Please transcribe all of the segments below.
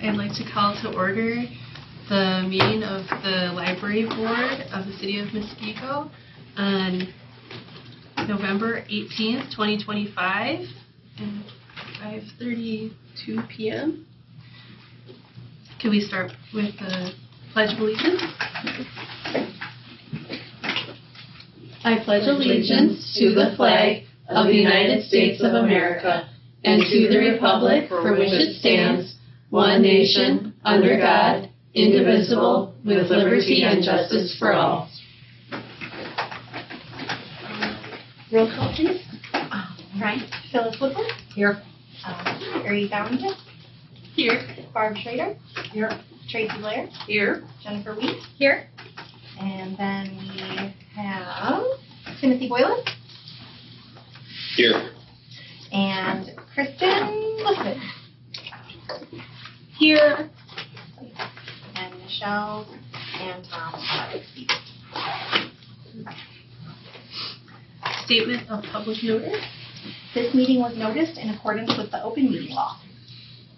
I'd like to call to order the meeting of the Library Board of the City of Muskego on November 18th, 2025 at 5:32 p.m. Can we start with the Pledge of Allegiance? I pledge allegiance to the flag of the United States of America and to the republic for which it stands, one nation, under God, indivisible, with liberty and justice for all. Roll call, please. Right. Phyllis Woodward. Here. Harry Ballinger. Here. Barb Schrader. Here. Tracy Blair. Here. Jennifer Weed. Here. And then we have Timothy Boylan. Here. And Kristen Lisbon. Here. And Michelle and Tom are excused. Statement of public notice. This meeting was noticed in accordance with the open meeting law.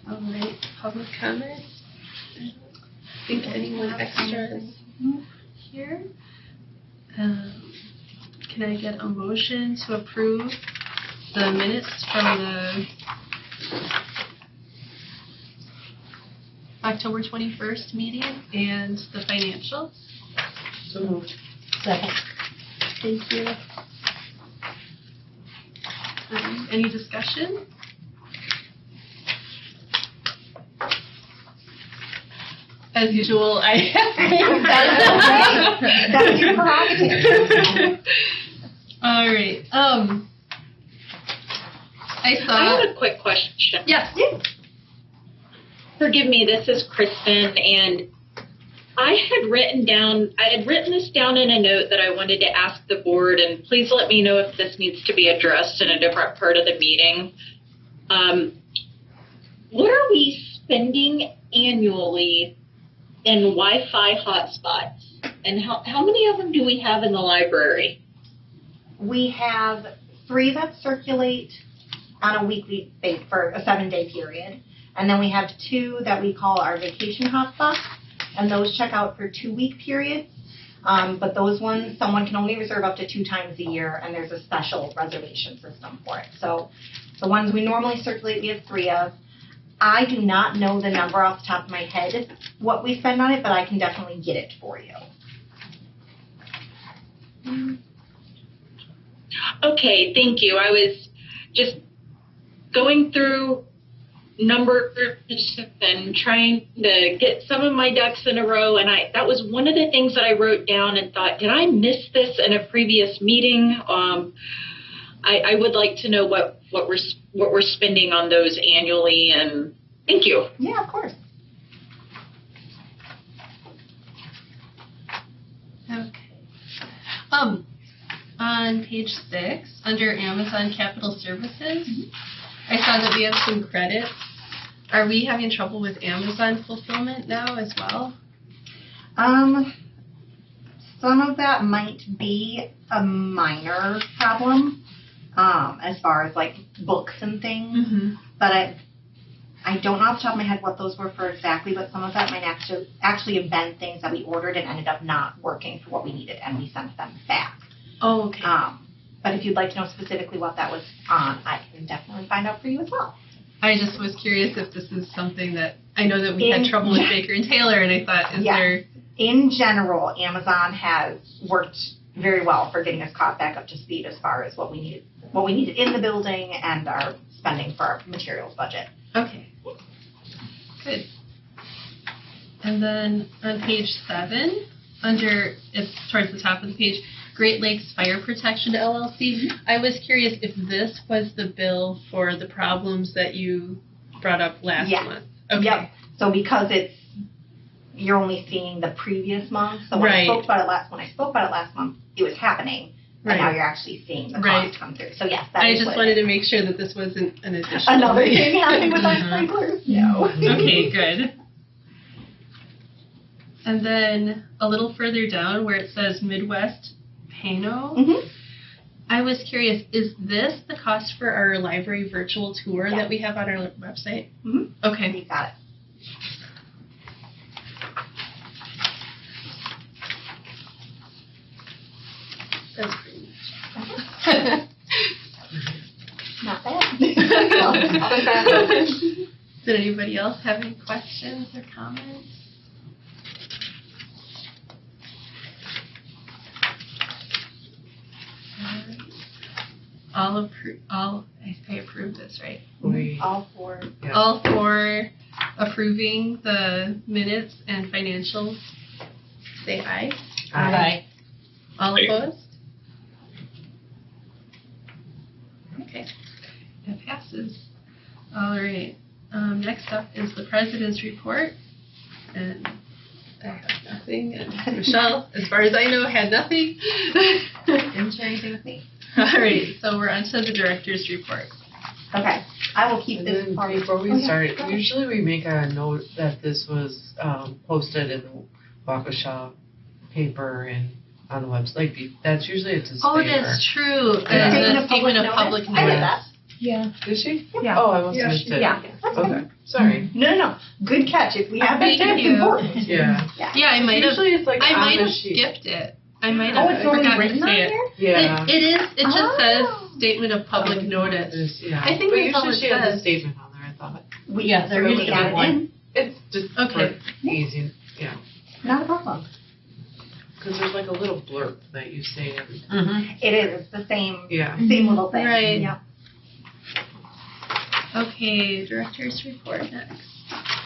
All right. Public comment. I don't think anyone extra is here. Can I get a motion to approve the minutes from the October 21st meeting and the financials? So moved. Second. Thank you. Any discussion? As usual, That's your prerogative. All right. I I have a quick question. Yes. Forgive me, this is Kristen, and I had written this down in a note that I wanted to ask the board, and please let me know if this needs to be addressed in a different part of the meeting. What are we spending annually in Wi-Fi hotspots, and how many of them do we have in the library? We have 3 that circulate on a weekly basis for a 7-day period. And then we have 2 that we call our vacation hotspots, and those check out for 2-week periods. But those ones, someone can only reserve up to 2 times a year, and there's a special reservation system for it. So the ones we normally circulate, we have 3 of. I do not know the number off the top of my head, what we spend on it, but I can definitely get it for you. Okay, thank you. I was just going through numbers and trying to get some of my ducks in a row, and that was one of the things that I wrote down and thought, did I miss this in a previous meeting? I would like to know what we're spending on those annually, and thank you. Yeah, of course. Okay. On page 6, under Amazon Capital Services, I saw that we have some credits. Are we having trouble with Amazon fulfillment now as well? Some of that might be a minor problem, as far as like books and things. Mm-hmm. But I don't know off the top of my head what those were for exactly, but some of that might actually have been things that we ordered and ended up not working for what we needed, and we sent them back. Oh, okay. But if you'd like to know specifically what that was on, I can definitely find out for you as well. I just was curious if this is something that, I know that we had trouble with Baker and Taylor, and I thought, is there... In general, Amazon has worked very well for getting us caught back up to speed as far as what we needed in the building and our spending for our materials budget. Okay. Good. And then on page 7, it's towards the top of the page, Great Lakes Fire Protection LLC. I was curious if this was the bill for the problems that you brought up last month. Okay. Yep. So because you're only seeing the previous month. So when Right. I spoke about it last month, it was happening. Right. And now you're actually seeing the Right. cost come through. So yes, that I is just what wanted to make sure that this wasn't an additional another thing happening with our Uh-huh. sprinklers. No. Okay, good. And then a little further down where it says Midwest Pano, Mm-hmm. I was curious, is this the cost for our library virtual tour Yeah. that we have on our website? Mm-hmm. Okay. You got it. That's pretty much. Not bad. Did anybody else have any questions or comments? All I approve this, right? All four. Yeah. All for approving the minutes and financials, say aye. Aye. All opposed? Okay, that passes. All right, next up is the president's report, and I have nothing, and Michelle, as far as I know, had nothing. Didn't share anything with me. All right, so we're on to the director's report. Okay, I will keep And this then part. before we Oh, yeah. start, Go ahead. usually we make a note that this was posted in the Waukesha paper and on the website. Like, that's usually a disclaimer. Oh, that's true. Yeah. The statement of public I did notice. that. Yeah. Did she? Yeah. Oh, I must have missed it. Yeah. That's fine. Okay, sorry. No. Good catch. If we have that, Thank that's you. important. Yeah. Yeah, I might have. Usually it's like I on might the have sheet. skipped it. I might Oh, have it's already forgotten to written on say it. here? Yeah. It is. It just Oh. says statement of public notice. Yeah. I think but that's all usually it she has says. a statement on there, I thought. Yeah, there we used to be add it one. in. It's just Okay. for easy, yeah. Not a problem. Because there's like a little blurb that you say every time. Mm-hmm. It is. It's the same Yeah. little thing. Right. Yeah. Okay, director's report next.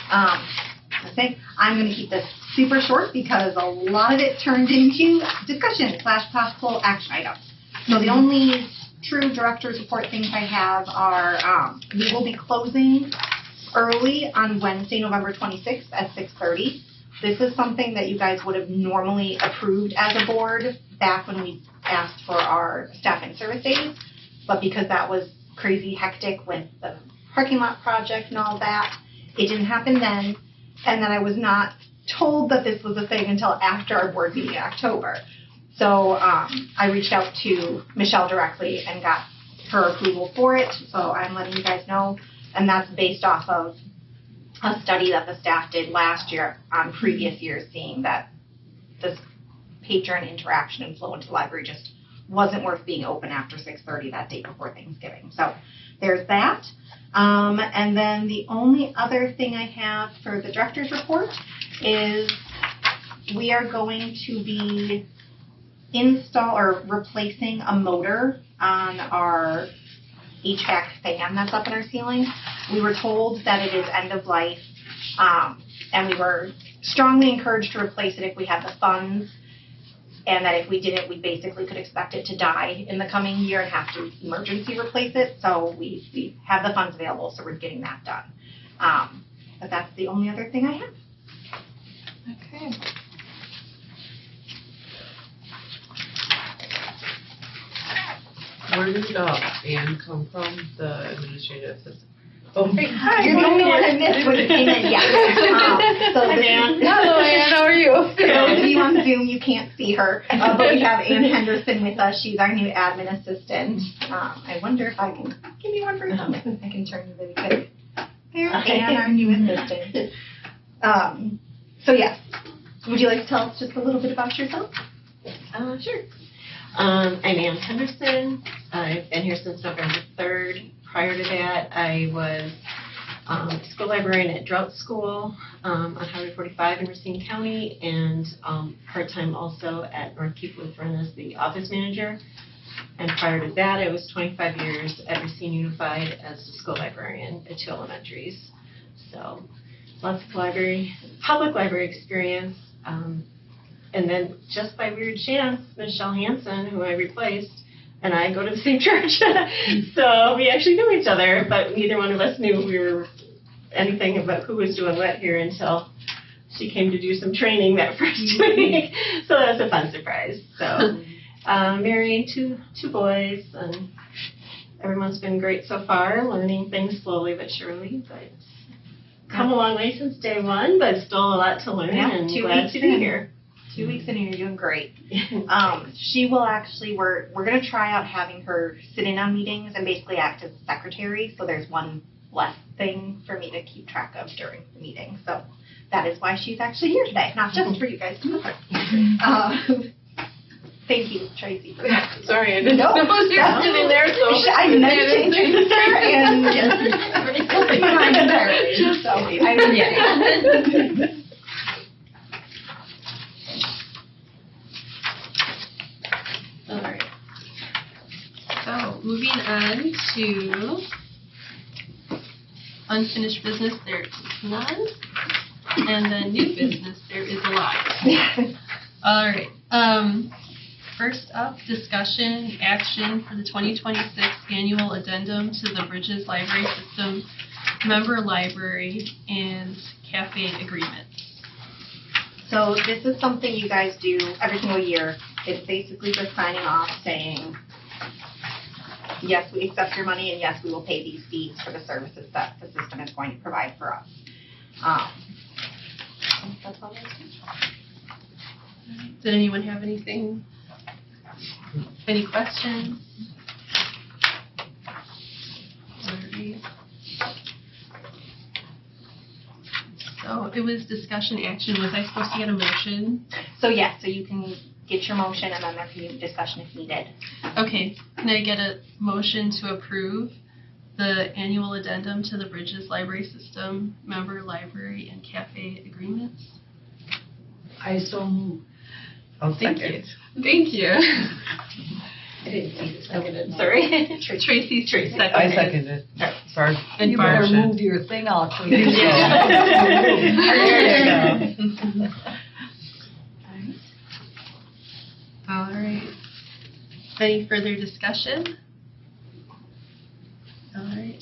I think I'm going to keep this super short because a lot of it turned into discussion / possible action items. So the only true director's report things I have are we will be closing early on Wednesday, November 26th at 6:30. This is something that you guys would have normally approved as a board back when we asked for our staff and service days. But because that was crazy hectic with the parking lot project and all that, it didn't happen then. And then I was not told that this was a thing until after our board meeting in October. So I reached out to Michelle directly and got her approval for it. So I'm letting you guys know. And that's based off of a study that the staff did last year on previous years, seeing that this patron interaction and flow into the library just wasn't worth being open after 6:30 that day before Thanksgiving. So there's that. And then the only other thing I have for the director's report is we are going to be replacing a motor on our HVAC fan that's up in our ceiling. We were told that it is end of life, and we were strongly encouraged to replace it if we had the funds, and that if we didn't, we basically could expect it to die in the coming year and have to emergency replace it. So we have the funds available, so we're getting that done. But that's the only other thing I have. Okay. Where did Anne come from, the administrative assistant? Oh, hey, You're the only one I missed when you came in. Yeah. So Hi, Dan. Hello, Ann. How are you? For Yeah. those of you on Zoom, you can't see her, but we have Ann Henderson with us. She's our new admin assistant. I wonder if I can give me one for a moment. I can turn you really quick. There's Ann, our new assistant. So yes, would you like to tell us just a little bit about yourself? Sure. I'm Ann Henderson. I've been here since November 3rd. Prior to that, I was school librarian at Drought School on Highway 45 in Racine County, and part-time also at North Cape Lutheran as the office manager. And prior to that, I was 25 years at Racine Unified as the school librarian at 2 elementaries. So lots of public library experience. And then just by weird chance, Michelle Hansen, who I replaced, and I go to the same church. So we actually knew each other, but neither one of us knew we were anything about who was doing what here until she came to do some training that first week. So that was a fun surprise. So married, two boys, and everyone's been great so far, learning things slowly but surely. But come a long way since day one, but still a lot to learn, Yeah, and 2 glad weeks to be in. here. 2 weeks in and you're doing great. She will actually, we're going to try out having her sit in on meetings and basically act as secretary. So there's one less thing for me to keep track of during the meeting. So that is why she's actually here today, not just for you guys to meet her. Thank you, Tracy. Sorry, I didn't Nope, know you that's were in there, so. I meant to introduce her and slipped my mind entirely, so I All right. So moving on to unfinished business, there is none. And then new business, there is a lot. All right. First up, discussion, action for the 2026 annual addendum to the Bridges Library System member library and cafe agreements. So this is something you guys do every single year. It's basically just signing off saying, yes, we accept your money, and yes, we will pay these fees for the services that the system is going to provide for us. That's all there is. Did anyone have anything? Any questions? All right. So it was discussion action. Was I supposed to get a motion? So yes, so you can get your motion, and then there can be discussion if needed. Okay. Can I get a motion to approve the annual addendum to the Bridges Library System member library and cafe agreements? I so move. I'll Thank second. you. Thank you. I didn't see the second. Sorry. Tracy seconded. I second it. Sorry. And You better Barb. move your thing out. So There you go. All right. Any further discussion? All right.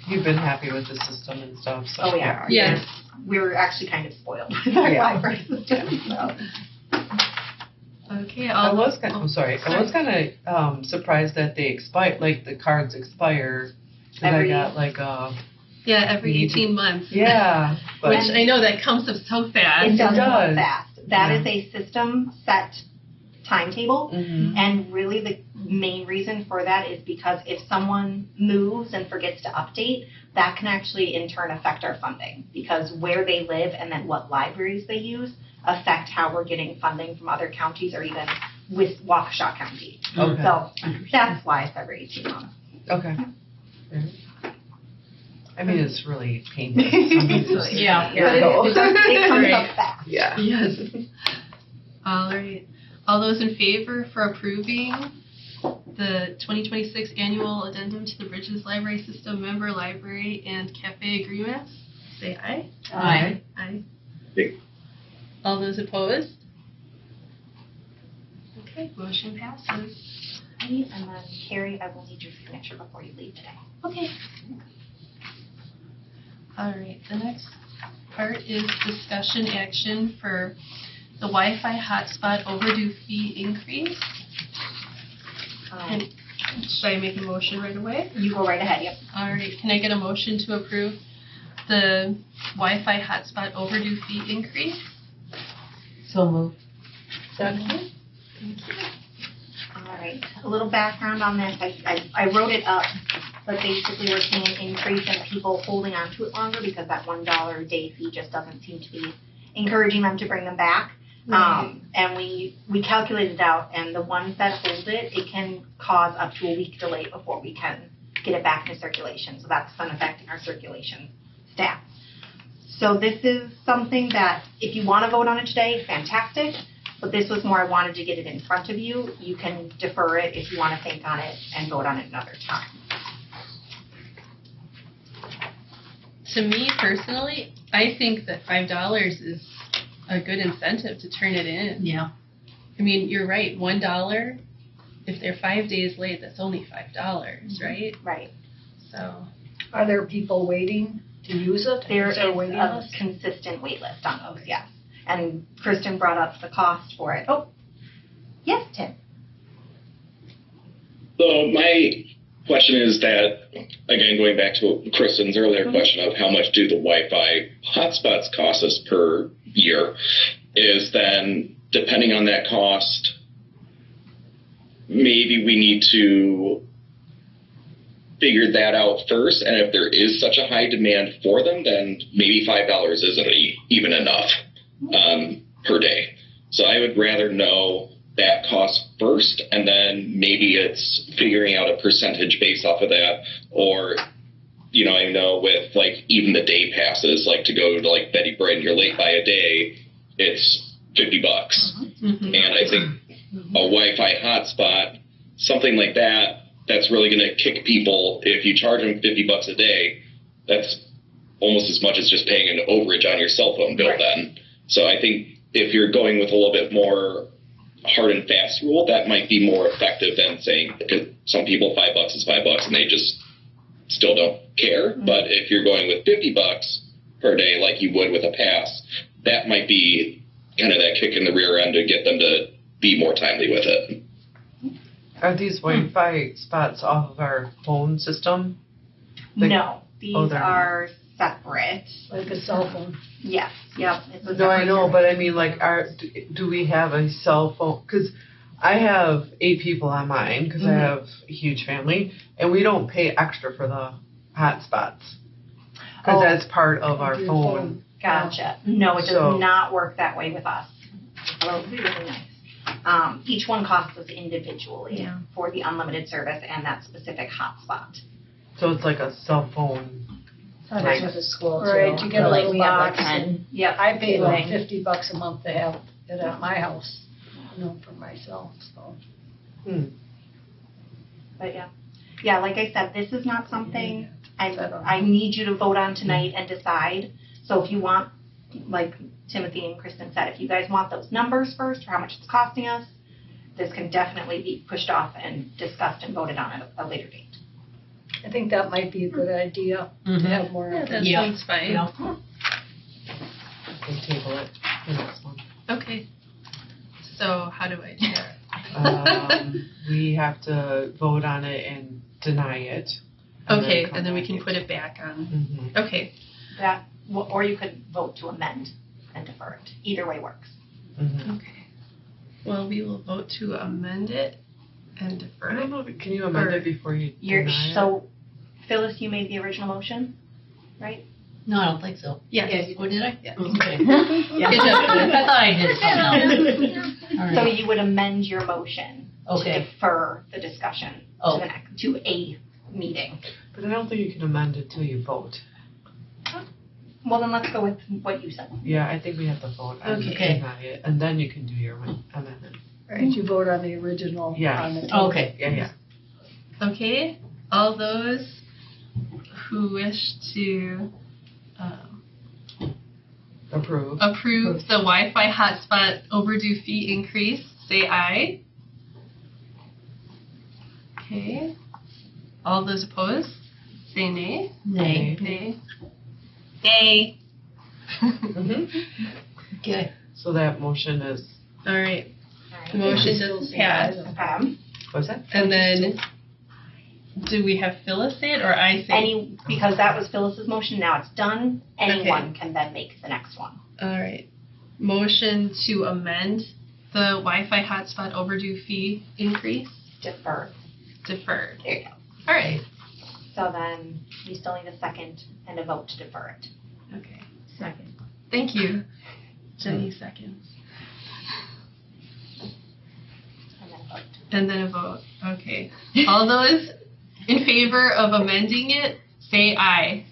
You've been happy with the system and stuff, so. Oh, yeah. Yes. We're actually kind of spoiled with our Yeah. library system, so. Okay. I was kind of surprised that they expired, like the cards expire. 'Cause I Every- got like, Yeah, every Need to- 18 months. yeah, but, Which I know that comes up so fast. It does does. go fast. That Yeah. is a system set timetable. Mhm. And really the main reason for that is because if someone moves and forgets to update, that can actually in turn affect our funding, because where they live and then what libraries they use affect how we're getting funding from other counties or even with Waukesha County. Okay. So that's why it's every 18 months. Okay. I mean, it's really painful. Sometimes. Yeah. But it comes Right. up fast. Yeah. Yes. All right. All those in favor for approving the 2026 annual addendum to the Bridges Library System member library and cafe agreements, say aye. Aye. Aye. Aye. All those opposed? Okay, motion passes. And then Carrie, I will need your signature before you leave today. Okay. All right, the next part is discussion action for the Wi-Fi hotspot overdue fee increase. Should I make a motion right away? You go right ahead, yep. All right, can I get a motion to approve the Wi-Fi hotspot overdue fee increase? So move. Second. All right, a little background on this. I wrote it up, but basically we're seeing an increase in people holding on to it longer because that $1 a day fee just doesn't seem to be encouraging them to bring them back. And we calculated it out, and the ones that hold it, it can cause up to a week delay before we can get it back into circulation. So that's then affecting our circulation stats. So this is something that if you want to vote on it today, fantastic. But this was more, I wanted to get it in front of you. You can defer it if you want to think on it and vote on it another time. To me personally, I think that $5 is a good incentive to turn it in. Yeah. I mean, you're right, $1, if they're 5 days late, that's only $5, right? Right. So, Are there people waiting to use it? There is there a waiting a list? consistent wait list on those, yes. And Kristen brought up the cost for it. Oh, yes, Tim. So my question is that, again, going back to Kristen's earlier question of how much do the Wi-Fi hotspots cost us per year, is then depending on that cost, maybe we need to figure that out first. And if there is such a high demand for them, then maybe $5 isn't even enough per day. So I would rather know that cost first, and then maybe it's figuring out a percentage based off of that, or I know with like even the day passes, like to go to like Betty Britten, you're late by a day, it's $50. Mm-hmm. And I think a Wi-Fi hotspot, something like that, that's really going to kick people. If you charge them $50 a day, that's almost as much as just paying an overage on your cell phone bill then. So I think if you're going with a little bit more hard and fast rule, that might be more effective than saying, because some people $5 is $5 and they just still don't care. But if you're going with $50 per day like you would with a pass, that might be kind of that kick in the rear end to get them to be more timely with it. Are these Wi-Fi spots off of our phone system? No, these they're are separate. Like a cell phone. Yes, yep. It's a No, I separate know, service. but I mean, like, do we have a cell phone? Because I have 8 people on mine, because I have a huge family, and we don't pay extra for the hotspots. Because that's part of our Your phone. Gotcha. No, it does So- not work that way with us. Well, it would be really nice. Each one costs us individually for the unlimited service and that specific hotspot. So it's like a cell phone. That's Right. with the school too. Right, You get a like little we have like box 10. and Yep. I pay like Right. $50 a month to have it at my house, for myself, so. But yeah, like I said, this is not something I need you to vote on tonight and decide. So if you want, like Timothy and Kristen said, if you guys want those numbers first for how much it's costing us, this can definitely be pushed off and discussed and voted on at a later date. I think that might be a good idea to have more. Yeah, that information. sounds fine. We'll table it for next month. Okay. So how do I do that? We have to vote on it and deny it. Okay, and then we can put it back on. Mm-hmm. Okay. That, or you could vote to amend and defer it. Either way works. Mm-hmm. Okay. Well, we will vote to amend it and defer I don't it. know, can you amend it before you deny it? So, Phyllis, you made the original motion, right? No, I don't think so. Yes. Oh, did I? Yeah. Okay. Yeah. Good job. I thought I did something else. All So right. you would amend your motion to Okay. defer the discussion Oh. to a meeting. But I don't think you can amend it till you vote. Well, then let's go with what you said. Yeah, I think we have to vote on it, Okay. deny it, and then you can do your amendment. Did you vote on the original? Yeah. on the table? Okay. Yeah. Okay. All those who wish to Approve. approve the Wi-Fi hotspot overdue fee increase, say aye. Okay. All those opposed, say nay. Nay. Nay. Nay. Mm-hmm. Okay. So that motion is, All right. The motion does pass. what's that? And then, do we have Phyllis say it or I say it? Because that was Phyllis's motion, now it's done, anyone can then make the next one. All right. Motion to amend the Wi-Fi hotspot overdue fee increase, Defer. deferred. There you go. All right. So then you still need a second and a vote to defer it. Okay. Second. Thank you. Jenny seconds. And then a vote. And then a vote. Okay. All those in favor of amending it, say aye.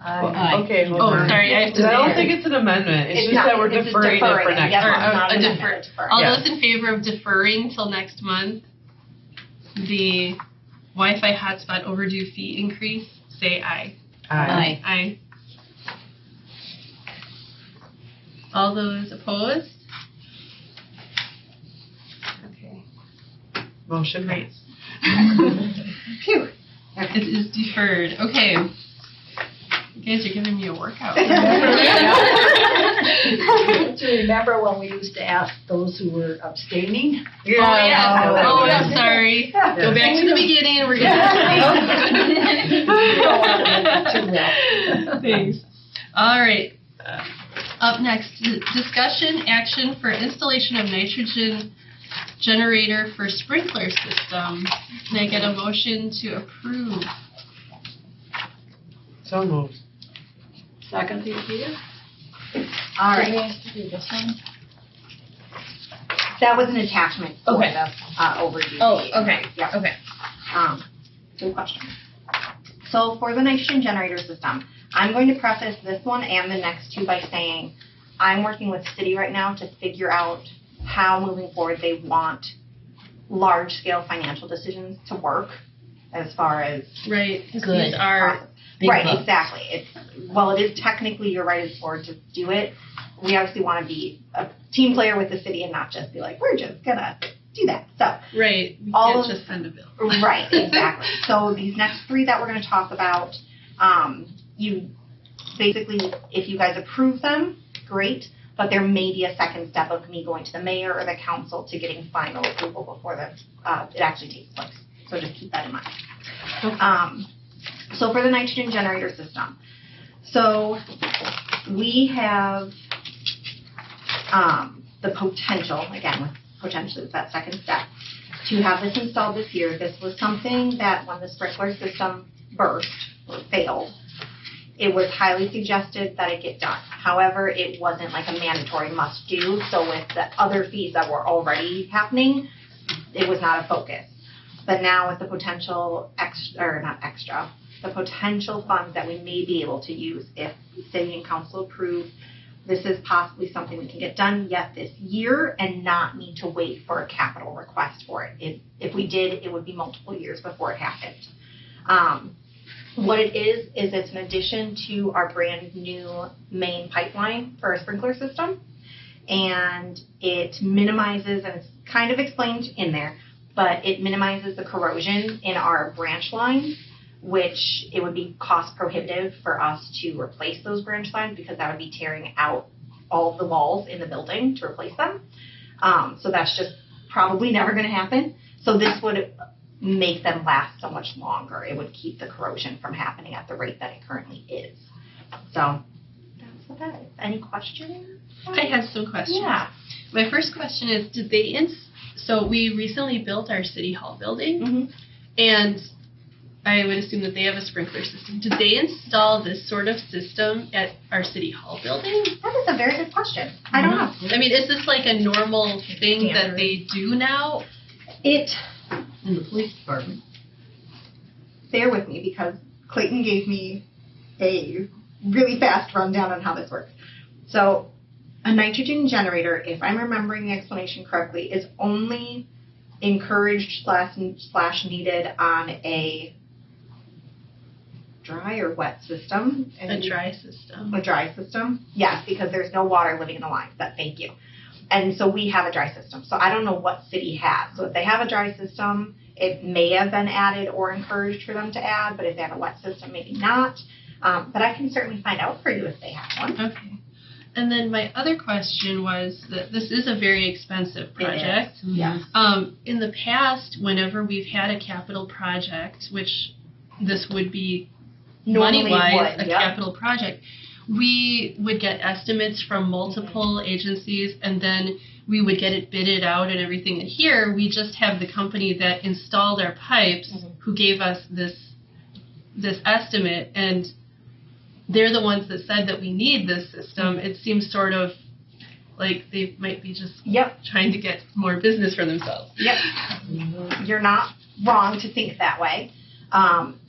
Aye. Okay, hold Oh, on. sorry, I have to I say don't it. think it's an amendment, it's just not- that we're it's just deferring it for deferring it. next Yep, Or, month. it's not a an defer- amendment, defer. All Yeah. those in favor of deferring till next month, the Wi-Fi hotspot overdue fee increase, say aye. Aye. Aye. All those opposed? Okay, Motion great. passed. Phew. It is deferred. Okay. You guys are giving me a workout. Do you remember when we used to ask those who were abstaining? Oh, yeah. Oh, I'm sorry. Go back to the beginning. We're gonna. Thanks. All right. Up next, discussion action for installation of nitrogen generator for sprinkler system. Can I get a motion to approve? So moved. Second. All Do we right. have to do this one? That was an attachment for Okay. the overdue. Oh, fee. okay, Yep. okay. Good question. So for the nitrogen generator system, I'm going to preface this one and the next two by saying I'm working with city right now to figure out how moving forward they want large-scale financial decisions to work as far as Right. 'Cause Good. these are Big right, bucks. exactly. It is technically your right as board to do it. We obviously want to be a team player with the city and not just be like, we're just gonna do that. So, right. We All can't of- just send a bill. right, exactly. So these next three that we're going to talk about, you basically, if you guys approve them, great. But there may be a second step of me going to the mayor or the council to getting final approval before it actually takes place. So just keep that in mind. So for the nitrogen generator system, so we have the potential, again, potentially with that second step, to have this installed this year. This was something that when the sprinkler system burst or failed, it was highly suggested that it get done. However, it wasn't like a mandatory must do. So with the other fees that were already happening, it was not a focus. But now with the potential the potential funds that we may be able to use if city and council approve, this is possibly something we can get done yet this year and not need to wait for a capital request for it. If we did, it would be multiple years before it happened. What it is it's an addition to our brand new main pipeline for our sprinkler system. And it minimizes, and it's kind of explained in there, but it minimizes the corrosion in our branch lines, which it would be cost prohibitive for us to replace those branch lines because that would be tearing out all of the walls in the building to replace them. So that's just probably never going to happen. So this would make them last so much longer. It would keep the corrosion from happening at the rate that it currently is. So that's about it. Any questions? I have some questions. Yeah. My first question is, did they so we recently built our city hall building, Mm-hmm. and I would assume that they have a sprinkler system. Did they install this sort of system at our city hall building? That is a very good question. I don't know. I mean, is this like a normal thing that Standard. they do now? It, In the police department. bear with me because Clayton gave me a really fast rundown on how this works. So a nitrogen generator, if I'm remembering the explanation correctly, is only encouraged slash needed on a dry or wet system. A dry system. A dry system? Yes, because there's no water living in the lines. Thank you. And so we have a dry system. So I don't know what city has. So if they have a dry system, it may have been added or encouraged for them to add, but if they have a wet system, maybe not. But I can certainly find out for you if they have one. Okay. And then my other question was that this is a very expensive project. Yes. In the past, whenever we've had a capital project, which this would be Normally money-wise would, a yep. capital project, we would get estimates from multiple agencies, and then we would get it bidded out and everything. And here, we just have the company that installed our pipes who gave us this estimate, and they're the ones that said that we need this system. It seems sort of like they might be just Yep. trying to get more business for themselves. Yep. You're not wrong to think that way.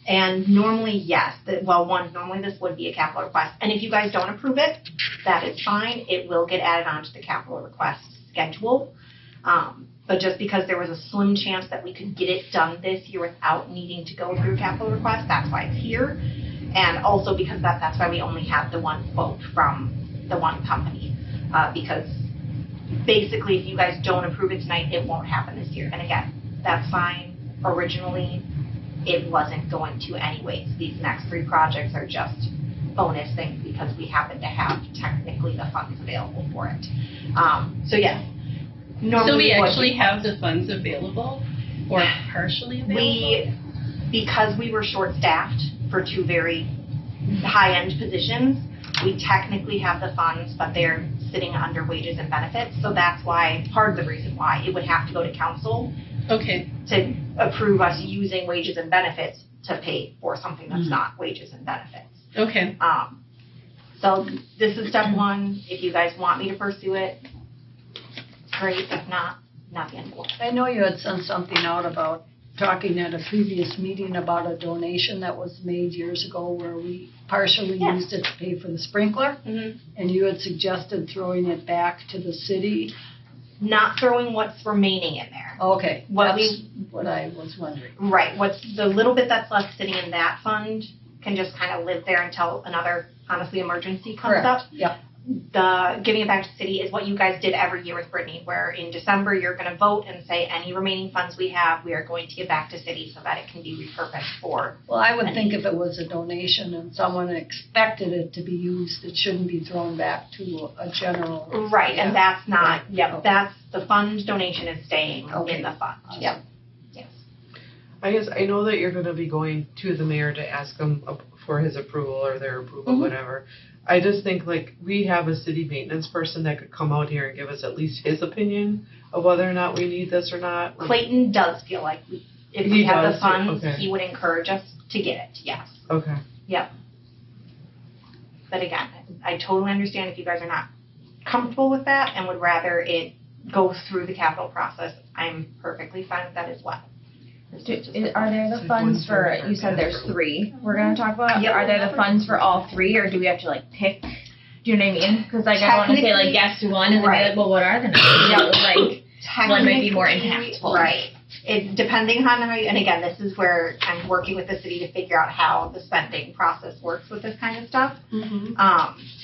And normally, yes. Normally this would be a capital request. And if you guys don't approve it, that is fine. It will get added onto the capital request schedule. But just because there was a slim chance that we could get it done this year without needing to go through capital request, that's why it's here. And also because that's why we only have the one quote from the one company. Because basically, if you guys don't approve it tonight, it won't happen this year. And again, that's fine. Originally, it wasn't going to anyways. These next three projects are just bonus things because we happen to have technically the funds available for it. So yes, normally So we it would actually be- have the funds available, or partially available? Because we were short-staffed for two very high-end positions, we technically have the funds, but they're sitting under wages and benefits. So that's why, part of the reason why, it would have to go to council Okay. to approve us using wages and benefits to pay for something that's not wages and benefits. Okay. So this is step one. If you guys want me to pursue it, great. If not, not the end of the world. I know you had sent something out about talking at a previous meeting about a donation that was made years ago where we partially Yeah. used it to pay for the sprinkler, Mm-hmm. and you had suggested throwing it back to the city. Not throwing what's remaining in there. Okay, What that's what I was wondering. Right, what's the little bit that's left sitting in that fund can just kind of live there until another, honestly, emergency comes up. Yep. The giving it back to city is what you guys did every year with Brittany, where in December you're going to vote and say any remaining funds we have, we are going to give back to city so that it can be repurposed for. Well, I would think if it was a donation and someone expected it to be used, it shouldn't be thrown back to a general. Right, and that's not, Right. yep, Okay. that's, the fund donation is staying Okay. in the fund. Yep, yes. I guess I know that you're going to be going to the mayor to ask him for his approval or their approval, Mhm. whatever. I just think like we have a city maintenance person that could come out here and give us at least his opinion of whether or not we need this or not. Clayton does feel like if He we have does the too, funds, okay. he would encourage us to get it, yes. Okay. But again, I totally understand if you guys are not comfortable with that and would rather it go through the capital process. I'm perfectly fine with that as well. Are there the funds for, you said there's 3 we're gonna talk about? Yep. Are there the funds for all 3, or do we have to like pick, do you know what I mean? Because like I wanna say like yes to one and then be like, well, what are the numbers? Yep. Like, one might be more Technically, impactful. Right. It, depending on how, and again, this is where I'm working with the city to figure out how the spending process works with this kind of stuff. Mm-hmm.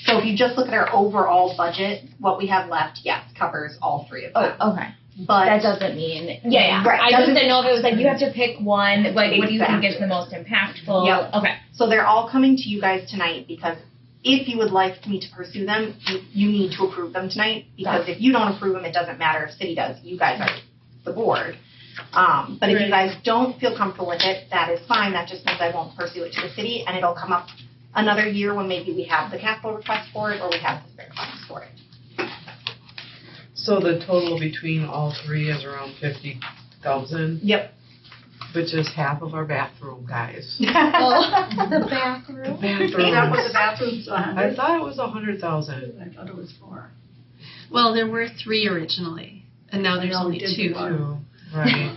So if you just look at our overall budget, what we have left, yes, covers all 3 of them. Oh, okay. But That doesn't mean, yeah. Right, I just doesn't- didn't know if it was like you have to pick one, like what do you think Exactly. is the most impactful? Yep. Okay. So they're all coming to you guys tonight because if you would like me to pursue them, you need to approve them tonight. Because if you don't approve them, it doesn't matter if city does. You guys are the board. But if you guys don't feel comfortable with it, that is fine. That just means I won't pursue it to the city, and it'll come up another year when maybe we have the capital request for it or we have the spare funds for it. So the total between all 3 is around 50,000, Yep. which is half of our bathroom, guys. The bathroom? Bathroom. That was the bathroom's I thought it was 100,000. I thought it was 4. Well, there were 3 originally, and now there's I know, only we did 2. one. Right.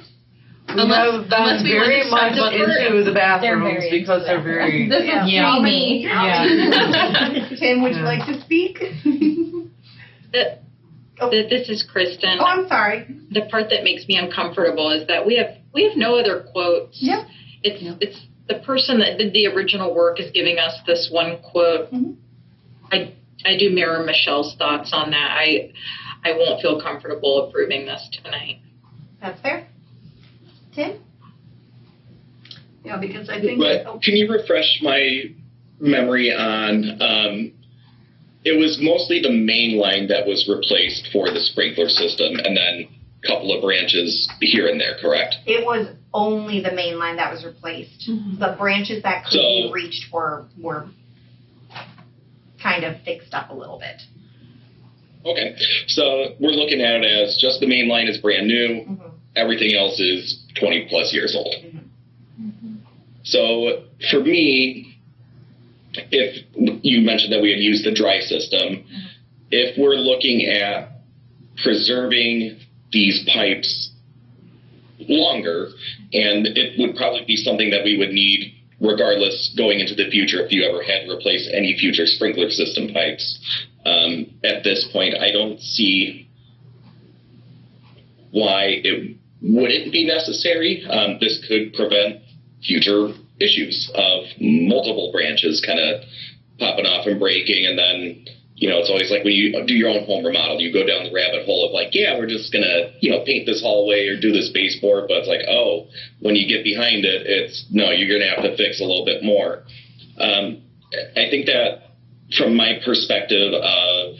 We Unless- have been unless we very want to much start the into the They're bathrooms very because into they're that. very. This is Yeah. me. Yeah. Tim, would you Yeah. like to speak? This is Kristen. Oh, I'm sorry. The part that makes me uncomfortable is that we have no other quotes. Yep. It's the person that did the original work is giving us this one quote. Mhm. I do mirror Michelle's thoughts on that. I won't feel comfortable approving this tonight. That's fair. Tim? Yeah, because I think. But can you refresh my memory on, it was mostly the main line that was replaced for the sprinkler system and then a couple of branches here and there, correct? It was only the main line that was replaced. Mhm. The branches that could be So- reached were kind of fixed up a little bit. Okay, so we're looking at it as just the main line is brand new, Mhm. everything else is 20 plus years old. Mhm. So for me, if you mentioned that we had used the dry system, if we're looking at preserving these pipes longer, and it would probably be something that we would need regardless going into the future if you ever had to replace any future sprinkler system pipes. At this point, I don't see why it wouldn't be necessary. This could prevent future issues of multiple branches kind of popping off and breaking, and then it's always like when you do your own home remodel, you go down the rabbit hole of like, yeah, we're just gonna paint this hallway or do this baseboard, but it's like, oh, when you get behind it, it's no, you're gonna have to fix a little bit more. I think that from my perspective of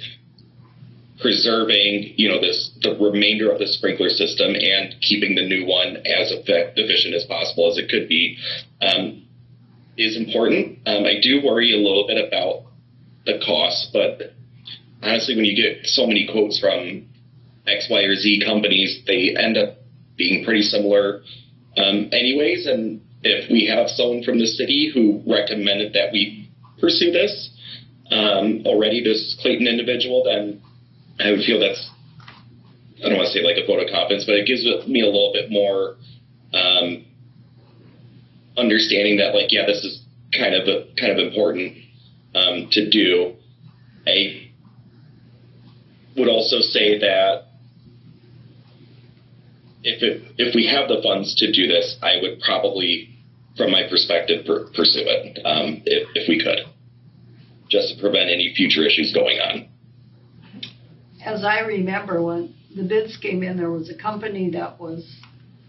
preserving, the remainder of the sprinkler system and keeping the new one as efficient as possible as it could be, is important. I do worry a little bit about the cost, but honestly, when you get so many quotes from X, Y, or Z companies, they end up being pretty similar anyways. And if we have someone from the city who recommended that we pursue this already, this Clayton individual, then I would feel that's I don't want to say like a vote of confidence, but it gives me a little bit more understanding that like, yeah, this is kind of important to do. I would also say that if we have the funds to do this, I would probably, from my perspective, pursue it if we could, just to prevent any future issues going on. As I remember, when the bids came in, there was a company that was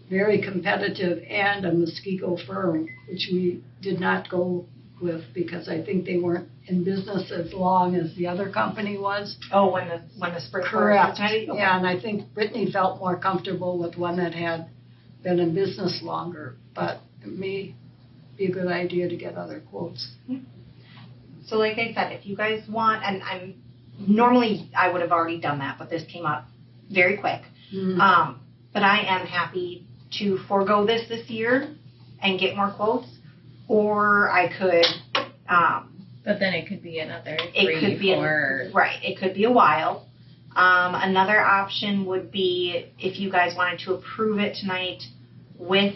very competitive and a Muskego firm, which we did not go with because I think they weren't in business as long as the other company was. Oh, when the sprinkler. Correct. Okay. Yeah, and I think Brittany felt more comfortable with one that had been in business longer, but it may be a good idea to get other quotes. So like I said, if you guys want, and normally I would have already done that, but this came up very quick. But I am happy to forego this year and get more quotes, or I could. But then it could be another It could be right. It could be a while. Another option would be if you guys wanted to approve it tonight with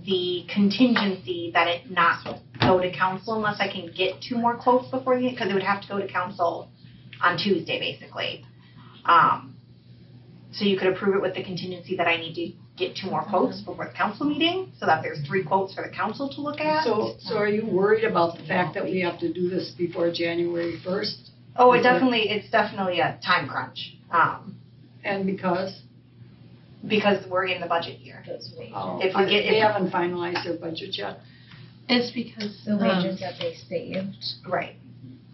the contingency that it not go to council unless I can get 2 more quotes before you, because it would have to go to council on Tuesday, basically. So you could approve it with the contingency that I need to get 2 more quotes before the council meeting, so that there's 3 quotes for the council to look at. So are you worried about the fact that we have to do this before January 1st? Oh, it's definitely a time crunch. And because? Because we're in the budget year. Oh, If we get- they haven't finalized their budget yet? It's because The wages that they saved. Right.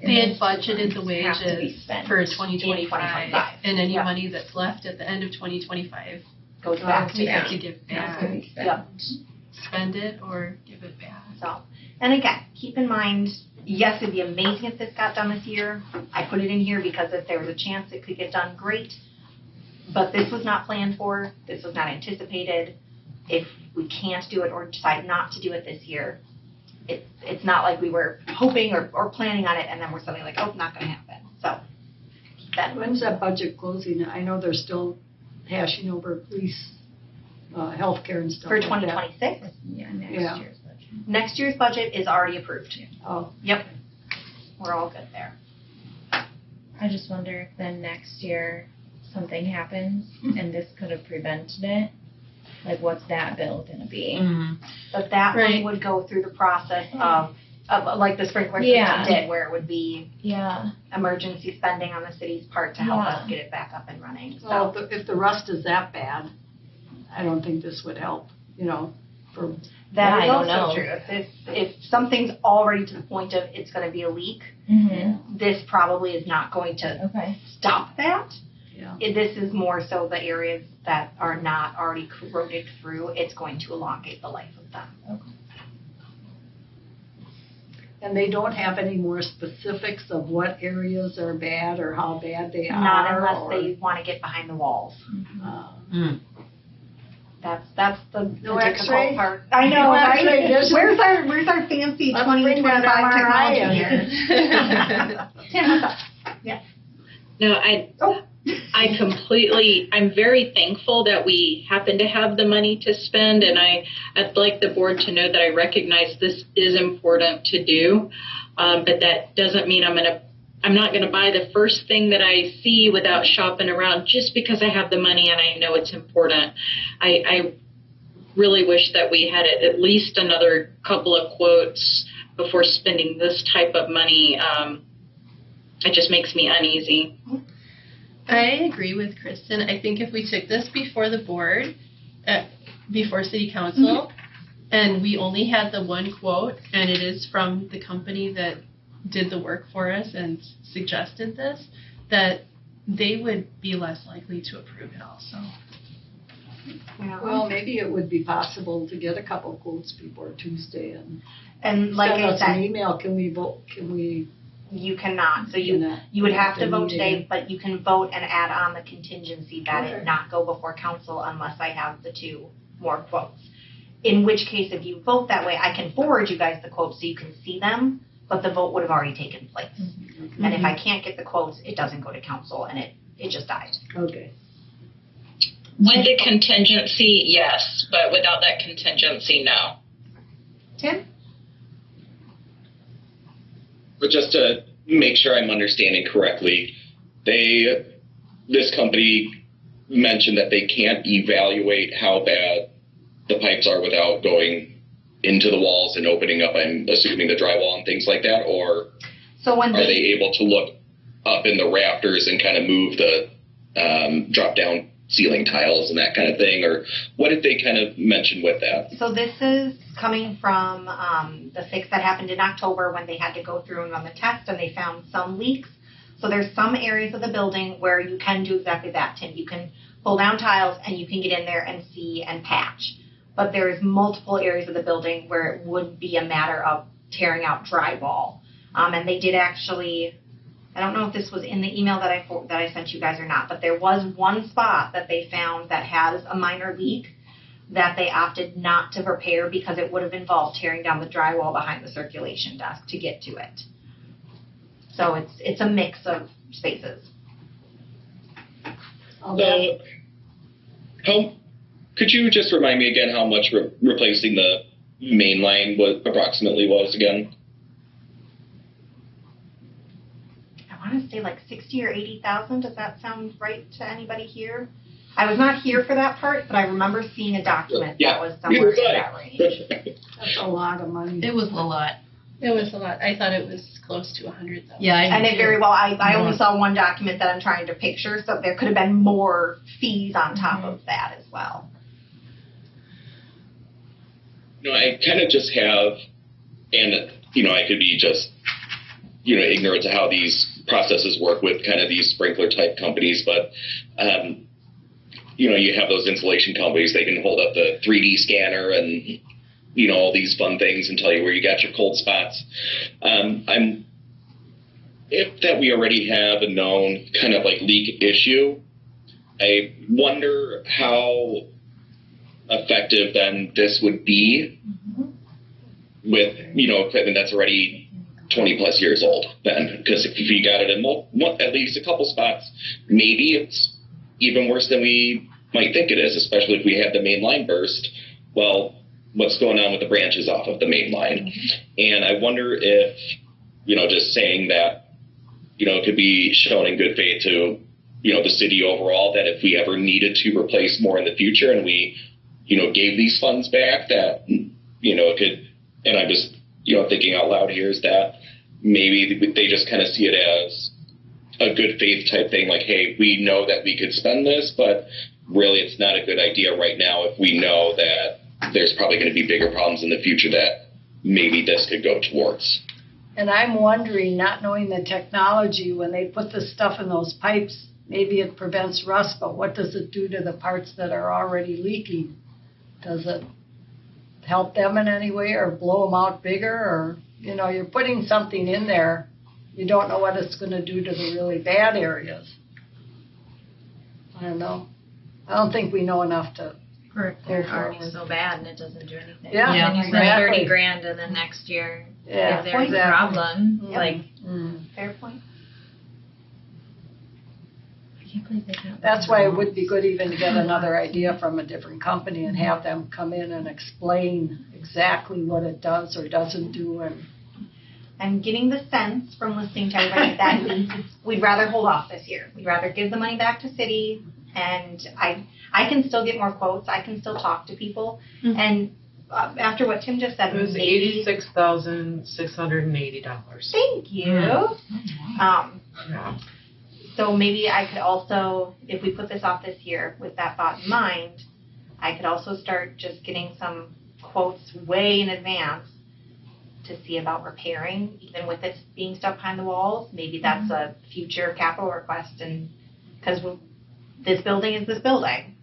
they had budgeted the Have to be wages spent for in 2025, 2025. and any Yep. money that's left at the end of 2025 Goes back to we them. have to give Has to back, be spent. Yep. spend it or give it back. So, and again, keep in mind, yes, it'd be amazing if this got done this year. I put it in here because if there was a chance it could get done, great. But this was not planned for, this was not anticipated. If we can't do it or decide not to do it this year, it's not like we were hoping or planning on it and then we're suddenly like, oh, not gonna happen. So, that When's that budget closing? I know they're still hashing over police, healthcare and stuff for like that. 2026, Yeah, next Yeah. year's budget. next year's budget is already approved. Oh, Yep. We're all good there. I just wonder if then next year something happens and this could have prevented it. Like, what's that bill gonna be? But that one Right. would go through the process of like the sprinkler Yeah. system did, where it would be Yeah. emergency spending on the city's part to help Yeah. us get it back up and running. well, So if the rust is that bad, I don't think this would help, for, that I is don't also know. true. If something's already to the point of it's going to be a leak, Mm-hmm. this probably is not going to Okay. stop that. yeah. This is more so the areas that are not already corroded through. It's going to elongate the life of them. And they don't have any more specifics of what areas are bad or how bad they are? Not unless or, they want to get behind the walls. uh, That's the No difficult X-ray? part. I know, No right? X-ray vision? Where's our fancy Let's 2025 bring that MRI technology in. here? Tim, what's up? No, Oh. I'm very thankful that we happen to have the money to spend, and I'd like the board to know that I recognize this is important to do, but that doesn't mean I'm not gonna buy the first thing that I see without shopping around just because I have the money and I know it's important. I really wish that we had at least another couple of quotes before spending this type of money. It just makes me uneasy. I agree with Kristen. I think if we took this before the board, before city council, and we only had the one quote, and it is from the company that did the work for us and suggested this, that they would be less likely to approve it also. Well, maybe it would be possible to get a couple quotes before Tuesday And like send I us an said, email. Can we vote? Can we? you cannot. So cannot you would have to the vote meeting? today, but you can vote and add on the contingency that Okay. it not go before council unless I have the 2 more quotes. In which case, if you vote that way, I can forward you guys the quotes so you can see them, but the vote would have already taken place. And if I can't get the quotes, it doesn't go to council and it just dies. Okay. With the contingency, yes, but without that contingency, no. Tim? But just to make sure I'm understanding correctly, this company mentioned that they can't evaluate how bad the pipes are without going into the walls and opening up, I'm assuming, the drywall and things like that, or So when are they able to look up in the rafters and kind of move the drop down ceiling tiles and that kind of thing, or what did they kind of mention with that? So this is coming from the fix that happened in October when they had to go through and run the test and they found some leaks. So there's some areas of the building where you can do exactly that, Tim. You can pull down tiles and you can get in there and see and patch. But there's multiple areas of the building where it would be a matter of tearing out drywall. And they did actually, I don't know if this was in the email that I sent you guys or not, but there was one spot that they found that has a minor leak that they opted not to repair because it would have involved tearing down the drywall behind the circulation desk to get to it. So it's a mix of spaces. So, could you just remind me again how much replacing the main line approximately was again? I want to say like 60 or 80,000. Does that sound right to anybody here? I was not here for that part, but I remember seeing a document that was somewhere in that range. That's a lot of money. It was a lot. It was a lot. I thought it was close to 100,000. Yeah, I And did it too. very well, I only saw one document that I'm trying to picture, so there could have been more fees on top of that as well. I kind of just have, and I could be just, ignorant to how these processes work with kind of these sprinkler type companies, but, you have those insulation companies, they can hold up the 3D scanner and, all these fun things and tell you where you got your cold spots. If that we already have a known kind of like leak issue, I wonder how effective then this would be with, equipment that's already 20 plus years old then. Because if you got it in at least a couple spots, maybe it's even worse than we might think it is, especially if we have the main line burst. Well, what's going on with the branches off of the main line? And I wonder if, just saying that, it could be shown in good faith to, the city overall that if we ever needed to replace more in the future and we, gave these funds back, that, it could, and I'm just, thinking out loud here, is that maybe they just kind of see it as a good faith type thing, like, hey, we know that we could spend this, but really it's not a good idea right now if we know that there's probably going to be bigger problems in the future that maybe this could go towards. And I'm wondering, not knowing the technology, when they put the stuff in those pipes, maybe it prevents rust, but what does it do to the parts that are already leaking? Does it help them in any way or blow them out bigger? Or, you're putting something in there, you don't know what it's going to do to the really bad areas. I don't know. I don't think we know enough to. They're already so bad and it doesn't do anything. Yeah, And you spend exactly. $30,000 and then next year, Yeah, if there's a exactly. problem, Yep. Fair point. I can't believe they can't. That's why it would be good even to get another idea from a different company and have them come in and explain exactly what it does or doesn't do. And I'm getting the sense from listening to everybody that we'd rather hold off this year. We'd rather give the money back to city, and I can still get more quotes. I can still talk to people. Mhm. And after what Tim just said, It was maybe $86,680. Thank you. Yeah. So maybe I could also, if we put this off this year with that thought in mind, I could also start just getting some quotes way in advance to see about repairing, even with this being stuck behind the walls. Maybe that's a future capital request, and because this building is this building.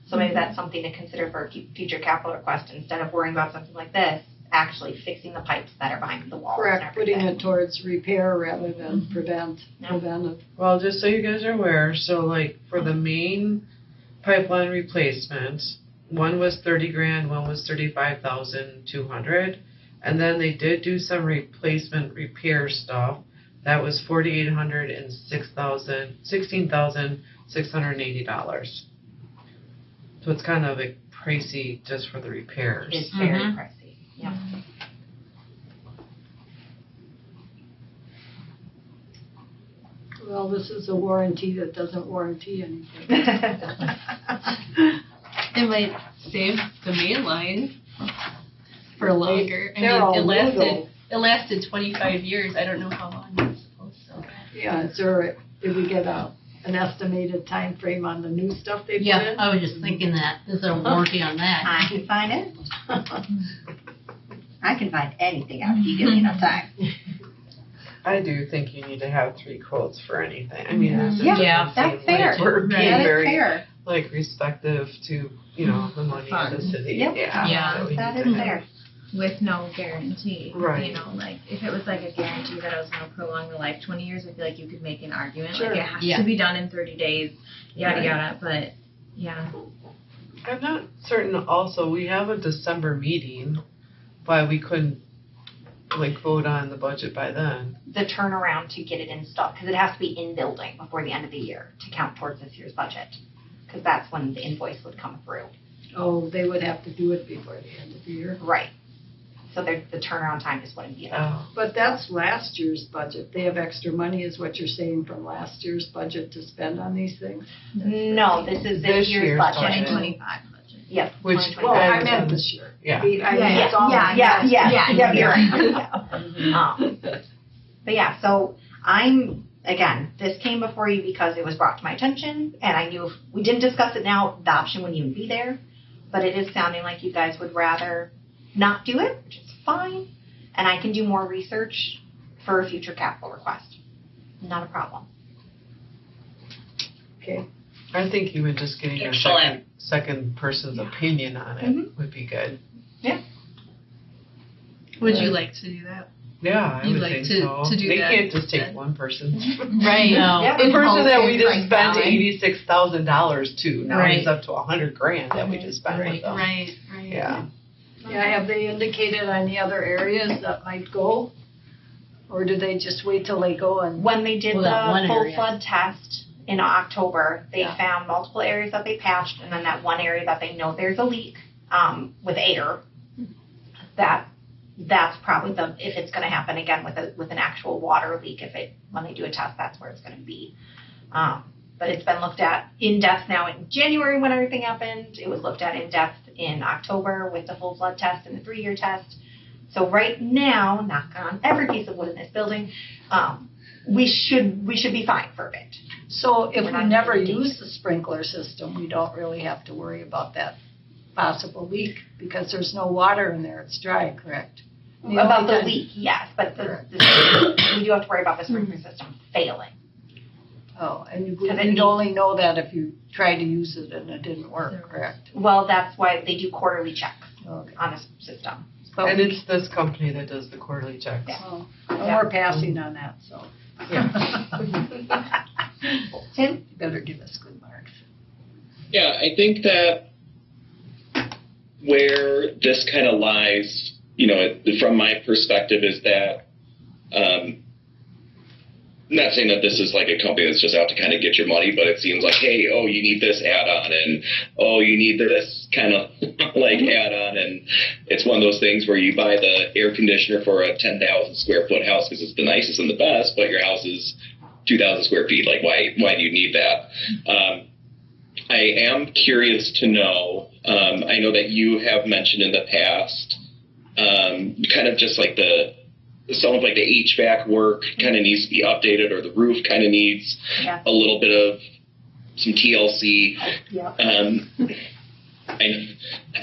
So maybe that's something to consider for a future capital request instead of worrying about something like this, actually fixing the pipes that are behind the walls. correct, and putting everything. it towards repair rather than preventive. Well, just so you guys are aware, so like for the main pipeline replacement, one was $30,000, one was $35,200, and then they did do some replacement repair stuff. That was $4,800 and $16,680. So it's kind of like pricey just for the repairs. It's very pricey. Yeah. Well, this is a warranty that doesn't warranty anything. It might save the main line for longer. I They're all mean, legal. it lasted 25 years. I don't know how long it's supposed to. Yeah, did we get an estimated time frame on the new stuff they put Yeah, in? I was just thinking that. Is there a warranty on that? I can find it. I can find anything out if you give me enough time. I do think you need to have 3 quotes for anything. I mean, it just Yeah, doesn't that's seem fair. like we're being That is very fair. like respective to, you know, the money of the Funds. city. Yep. Yeah. we That need is to have. fair. With no guarantee. Right. You know, like if it was like a guarantee that I was gonna prolong the life 20 years, I feel like you could make an argument. Sure. Like it has Yeah. to be done in 30 days, yada Right. yada. But yeah. I'm not certain also, we have a December meeting, why we couldn't like vote on the budget by then. The turnaround to get it installed, because it has to be in building before the end of the year to count towards this year's budget. Because that's when the invoice would come through. Oh, they would have to do it before the end of the year. Right. So the turnaround time just wouldn't be enough. Oh, But that's last year's budget. They have extra money is what you're saying from last year's budget to spend on these things? No, this is This this year's year's budget. budget. 2025 budget. Yep. Which- 2025. Well, I And- meant this year. yeah. I mean, it's all. Yeah, you're right. Mhm. But yeah, so again, this came before you because it was brought to my attention, and I knew if we didn't discuss it now, the option wouldn't even be there. But it is sounding like you guys would rather not do it, which is fine, and I can do more research for a future capital request. Not a problem. Okay. I think even just getting a Excellent. second person's opinion on it Mhm. would be good. Would you like to do that? Yeah, I You'd would like think to- so. to do They that can't just take instead. one person. Right. No. Yeah. The person that we It's just like spent valid. $86,000 to, now Right. it's up to $100,000 that we just spent with Right. them. Right. Yeah. Yeah, have they indicated any other areas that might go? Or do they just wait till they go and? When they did Well, that the one full area. flood test in October, they Yeah. found multiple areas that they patched, and then that one area that they know there's a leak with air. That's probably if it's going to happen again with an actual water leak. When they do a test, that's where it's going to be. But it's been looked at in depth now in January when everything happened. It was looked at in depth in October with the full flood test and the 3-year test. So right now, knock on every piece of wood in this building, we should be fine for a bit. So if We're we not never in danger. use the sprinkler system, we don't really have to worry about that possible leak because there's no water in there, it's dry, correct? About the only time- leak, yes, but we do have to worry about the sprinkler system failing. Oh, and Because it we'd needs- only know that if you tried to use it and it didn't work, correct? Well, that's why they do quarterly checks Okay. on the system. But And we- it's this company that does the quarterly checks. Yeah. oh, and we're passing on that, so. Tim? You better give us good marks. Yeah, I think that where this kind of lies, from my perspective, is that not saying that this is like a company that's just out to kind of get your money, but it seems like, hey, oh, you need this add-on, and oh, you need this kind of like add-on, and it's one of those things where you buy the air conditioner for a 10,000 square foot house because it's the nicest and the best, but your house is 2,000 square feet. Like, why do you need that? I am curious to know. I know that you have mentioned in the past, kind of just like some of like the HVAC work kind of needs to be updated, or the roof kind of needs Yeah. a little bit of some TLC. Yep. I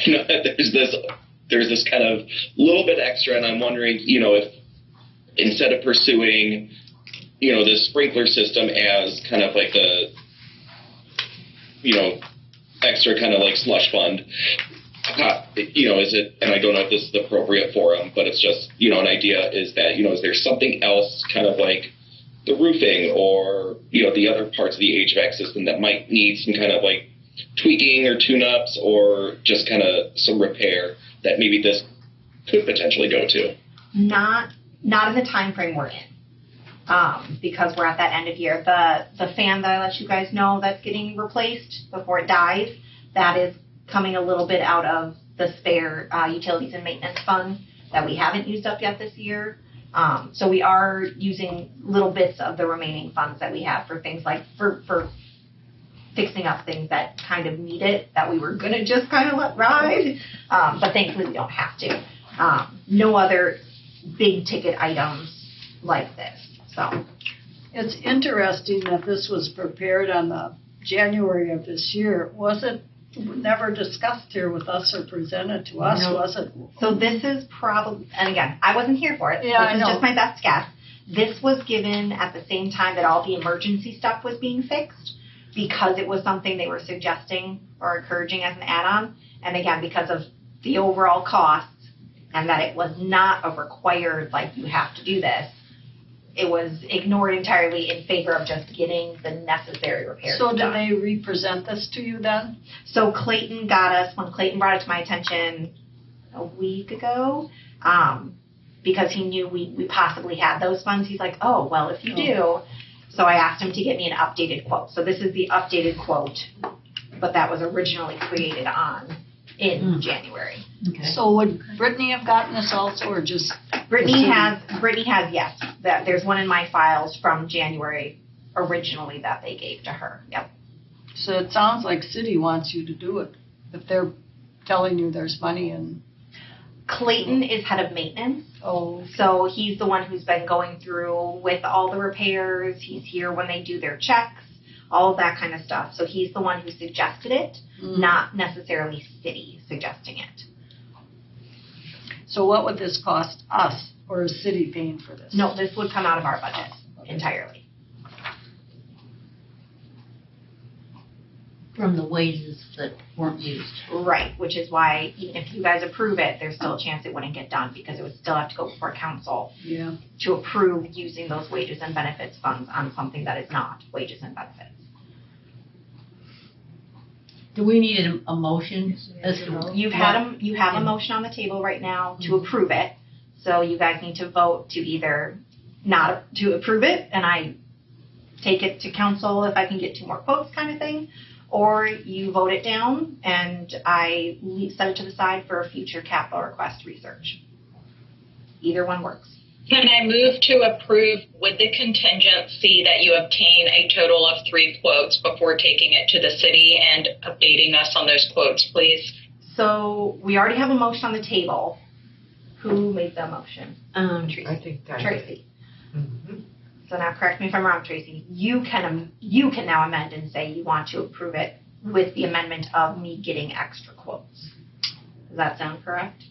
know that there's this kind of little bit extra, and I'm wondering, if instead of pursuing, the sprinkler system as kind of like the, extra kind of like slush fund, is it, and I don't know if this is the appropriate forum, but it's just, an idea is that, is there something else kind of like the roofing or, the other parts of the HVAC system that might need some kind of like tweaking or tune-ups or just kind of some repair that maybe this could potentially go to? Not in the time frame we're in. Because we're at that end of year. The fan that I let you guys know that's getting replaced before it dies, that is coming a little bit out of the spare utilities and maintenance fund that we haven't used up yet this year. So we are using little bits of the remaining funds that we have for things like for fixing up things that kind of need it, that we were gonna just kind of let ride. But thankfully we don't have to. No other big ticket items like this, so. It's interesting that this was prepared on the January of this year. Was it never discussed here with us or presented to us, was it? So this is probably, and again, I wasn't here for it. Yeah, This is just my best guess. This was given at the same time that all the emergency stuff was being fixed, because it was something they were suggesting or encouraging as an add-on. And again, because of the overall costs and that it was not a required, like, you have to do this, it was ignored entirely in favor of just getting the necessary repairs So done. did they represent this to you then? So Clayton got us, when Clayton brought it to my attention a week ago, because he knew we possibly had those funds, he's like, oh, well, if you do. So I asked him to get me an updated quote. So this is the updated quote, but that was originally created in January. Okay. So would Brittany have gotten this also, or just? Brittany has, yes. There's one in my files from January originally that they gave to her. Yep. So it sounds like city wants you to do it, if they're telling you there's money in. Clayton is head of maintenance. Oh. So he's the one who's been going through with all the repairs. He's here when they do their checks, all of that kind of stuff. So he's the one who suggested it, not necessarily city suggesting it. So what would this cost us, or is city paying for this? No, this would come out of our budget entirely. From the wages that weren't used. Right, which is why even if you guys approve it, there's still a chance it wouldn't get done, because it would still have to go before council Yeah. to approve using those wages and benefits funds on something that is not wages and benefits. Do we need a motion as to? You have a motion on the table right now to approve it, so you guys need to vote to either not to approve it, and I take it to council if I can get 2 more quotes kind of thing, or you vote it down and I set it to the side for a future capital request research. Either one works. Can I move to approve with the contingency that you obtain a total of 3 quotes before taking it to the city and updating us on those quotes, please? So we already have a motion on the table. Who made the motion? Tracy. I think that. Tracy. Mhm. So now correct me if I'm wrong, Tracy. You can now amend and say you want to approve it with the amendment of me getting extra quotes. Does that sound correct?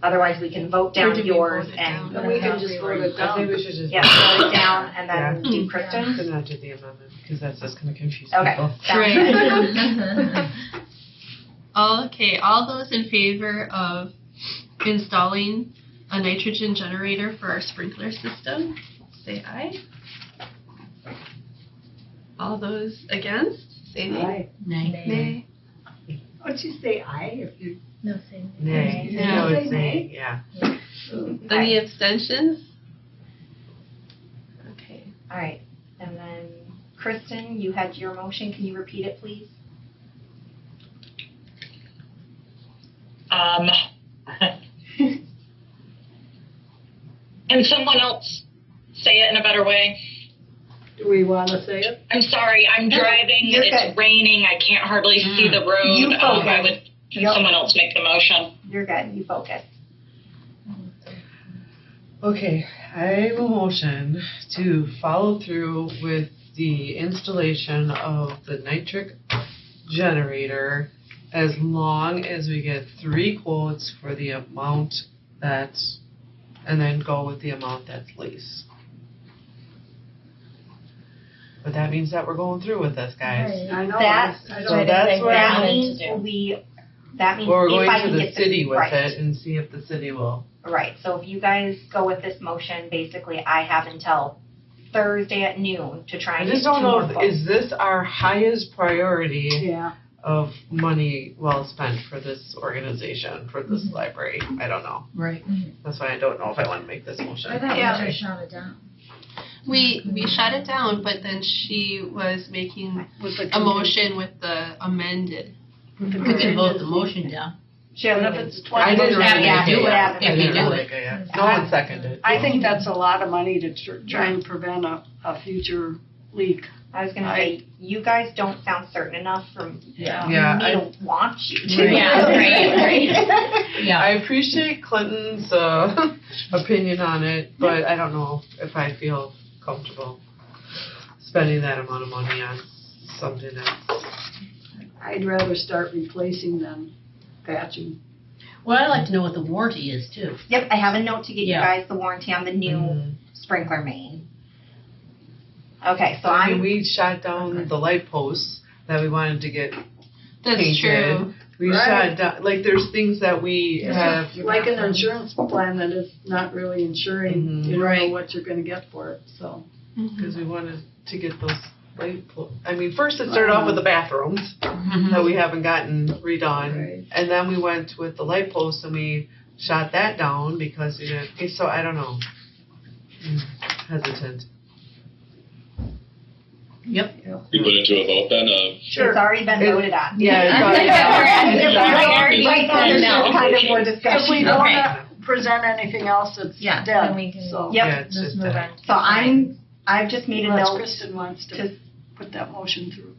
Otherwise, we can vote down yours and And we can just vote it I think down. we should just. vote it down and then Yeah. do I'm Kristen's. gonna do the amendment, because that's just gonna confuse Okay. people. Sounds good. Okay, all those in favor of installing a nitrogen generator for our sprinkler system, say aye. All those against, say nay. Nay. Nay. What'd you say, aye, if you? No, same. Nay. Yeah. No, it's nay, yeah. Any abstentions? Okay. All right. And then Kristen, you had your motion. Can you repeat it, please? Can someone else say it in a better way? Do we want to say it? I'm sorry, I'm No, driving, you're it's good. raining, I can't hardly see the road. You focus. Can someone else make the motion? You're good. You focus. Okay, I have a motion to follow through with the installation of the nitric generator as long as we get 3 quotes for the amount that's, and then go with the amount that's least. But that means that we're going through with this, guys. I know. That- I So don't- that's where That I'm, means that means we're if going I to can the get city with right. it and see if the city will. Right, so if you guys go with this motion, basically I have until Thursday at noon to try I and get just 2 don't more know, if quotes. is this our highest priority Yeah. of money well spent for this organization, for this library? I don't know. Right. That's why I don't know if I want to make this motion. I thought Yeah. we just shot it down. We shut it down, but then she was making With the a motion with the amended. We can vote the motion down. And if it's I 20, didn't really Yeah, make it do it. yet. If I you didn't do really it. make it yet. No one seconded. I think that's a lot of money to try and prevent a future leak. I was gonna say, you guys don't sound certain enough for Yeah. Yeah, me to want you to. Right. Yeah, right. Yeah. I appreciate Clinton's opinion on it, but I don't know if I feel comfortable spending that amount of money on something that's. I'd rather start replacing than patching. Well, I'd like to know what the warranty is too. Yep, I have a note to get you Yeah. guys the warranty on the new Mhm. sprinkler main. Okay, so I mean, I'm, we shot down the light posts that we wanted to get That's painted. true. We Right. shot down, like, there's things that we have. Like an insurance plan that is not really insuring, Mhm. you don't know Right. what you're gonna get for it, so. Because we wanted to get those light I mean, first it started off with the bathrooms Mm-hmm. that we haven't gotten redone. Right. And then we went with the light posts and we shot that down because we didn't, so I don't know. Hesitant. Yep. We put it to a vote then of it's already been It- voted on. Yeah, it's already- Right now, there's just kind of more If we discussion. don't Okay. wanna present anything else, it's Yeah, dead, then we can- so. Yep. Yeah, it's Just just move that. on. So I've just made a Unless note, Kristen wants to to- put that motion through.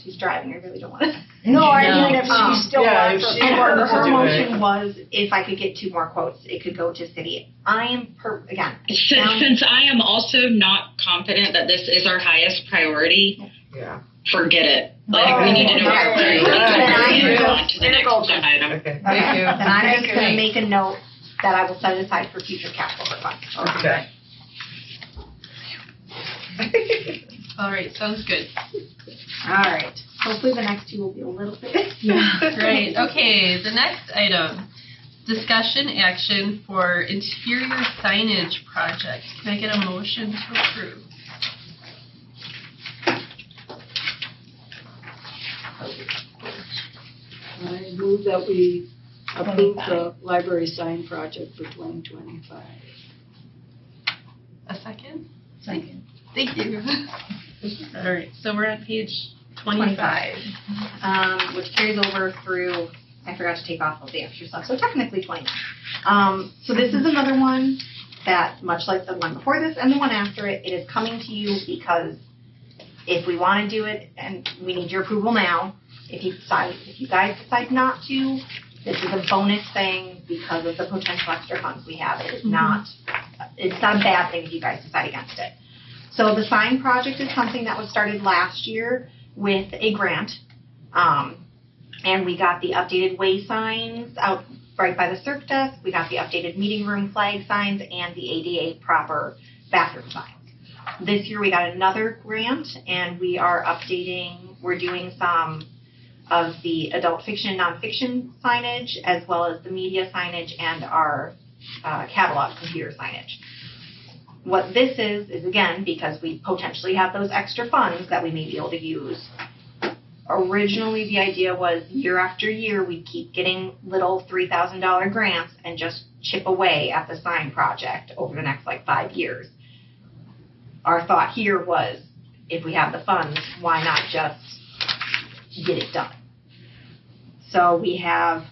she's driving, I really don't want to. No, I No. mean, if she still Yeah, wants if us she to And wanted her to do motion was, if I could get 2 more quotes, it could go to city. I am again, it sounds, Since I am also not confident that this is our highest priority, Yeah, forget it. Like, we need to know our okay. priorities Then and I move will- on to the next item. okay, okay, thank you. then I'm just Thank gonna you. make a note that I will set it aside for future capital requests. Okay. All right, sounds good. All right, hopefully the next 2 will be a little bit. Right, okay, the next item, discussion action for interior signage project. Can I get a motion to approve? I move that we approve the library sign project for 2025. A second? Second. Thank you. All right, so we're on page 25. Which carries over through, I forgot to take off all the extra stuff, so technically 29. So this is another one that, much like the one before this and the one after it, it is coming to you because if we want to do it, and we need your approval now, if you guys decide not to, this is a bonus thing because of the potential extra funds we have. It's not a bad thing if you guys decide against it. So the sign project is something that was started last year with a grant. And we got the updated way signs out right by the circ desk. We got the updated meeting room flag signs and the ADA proper bathroom signs. This year we got another grant and we are we're doing some of the adult fiction and nonfiction signage as well as the media signage and our catalog computer signage. What this is again, because we potentially have those extra funds that we may be able to use. Originally, the idea was year after year, we'd keep getting little $3,000 grants and just chip away at the sign project over the next 5 years. Our thought here was, if we have the funds, why not just get it done? So we have,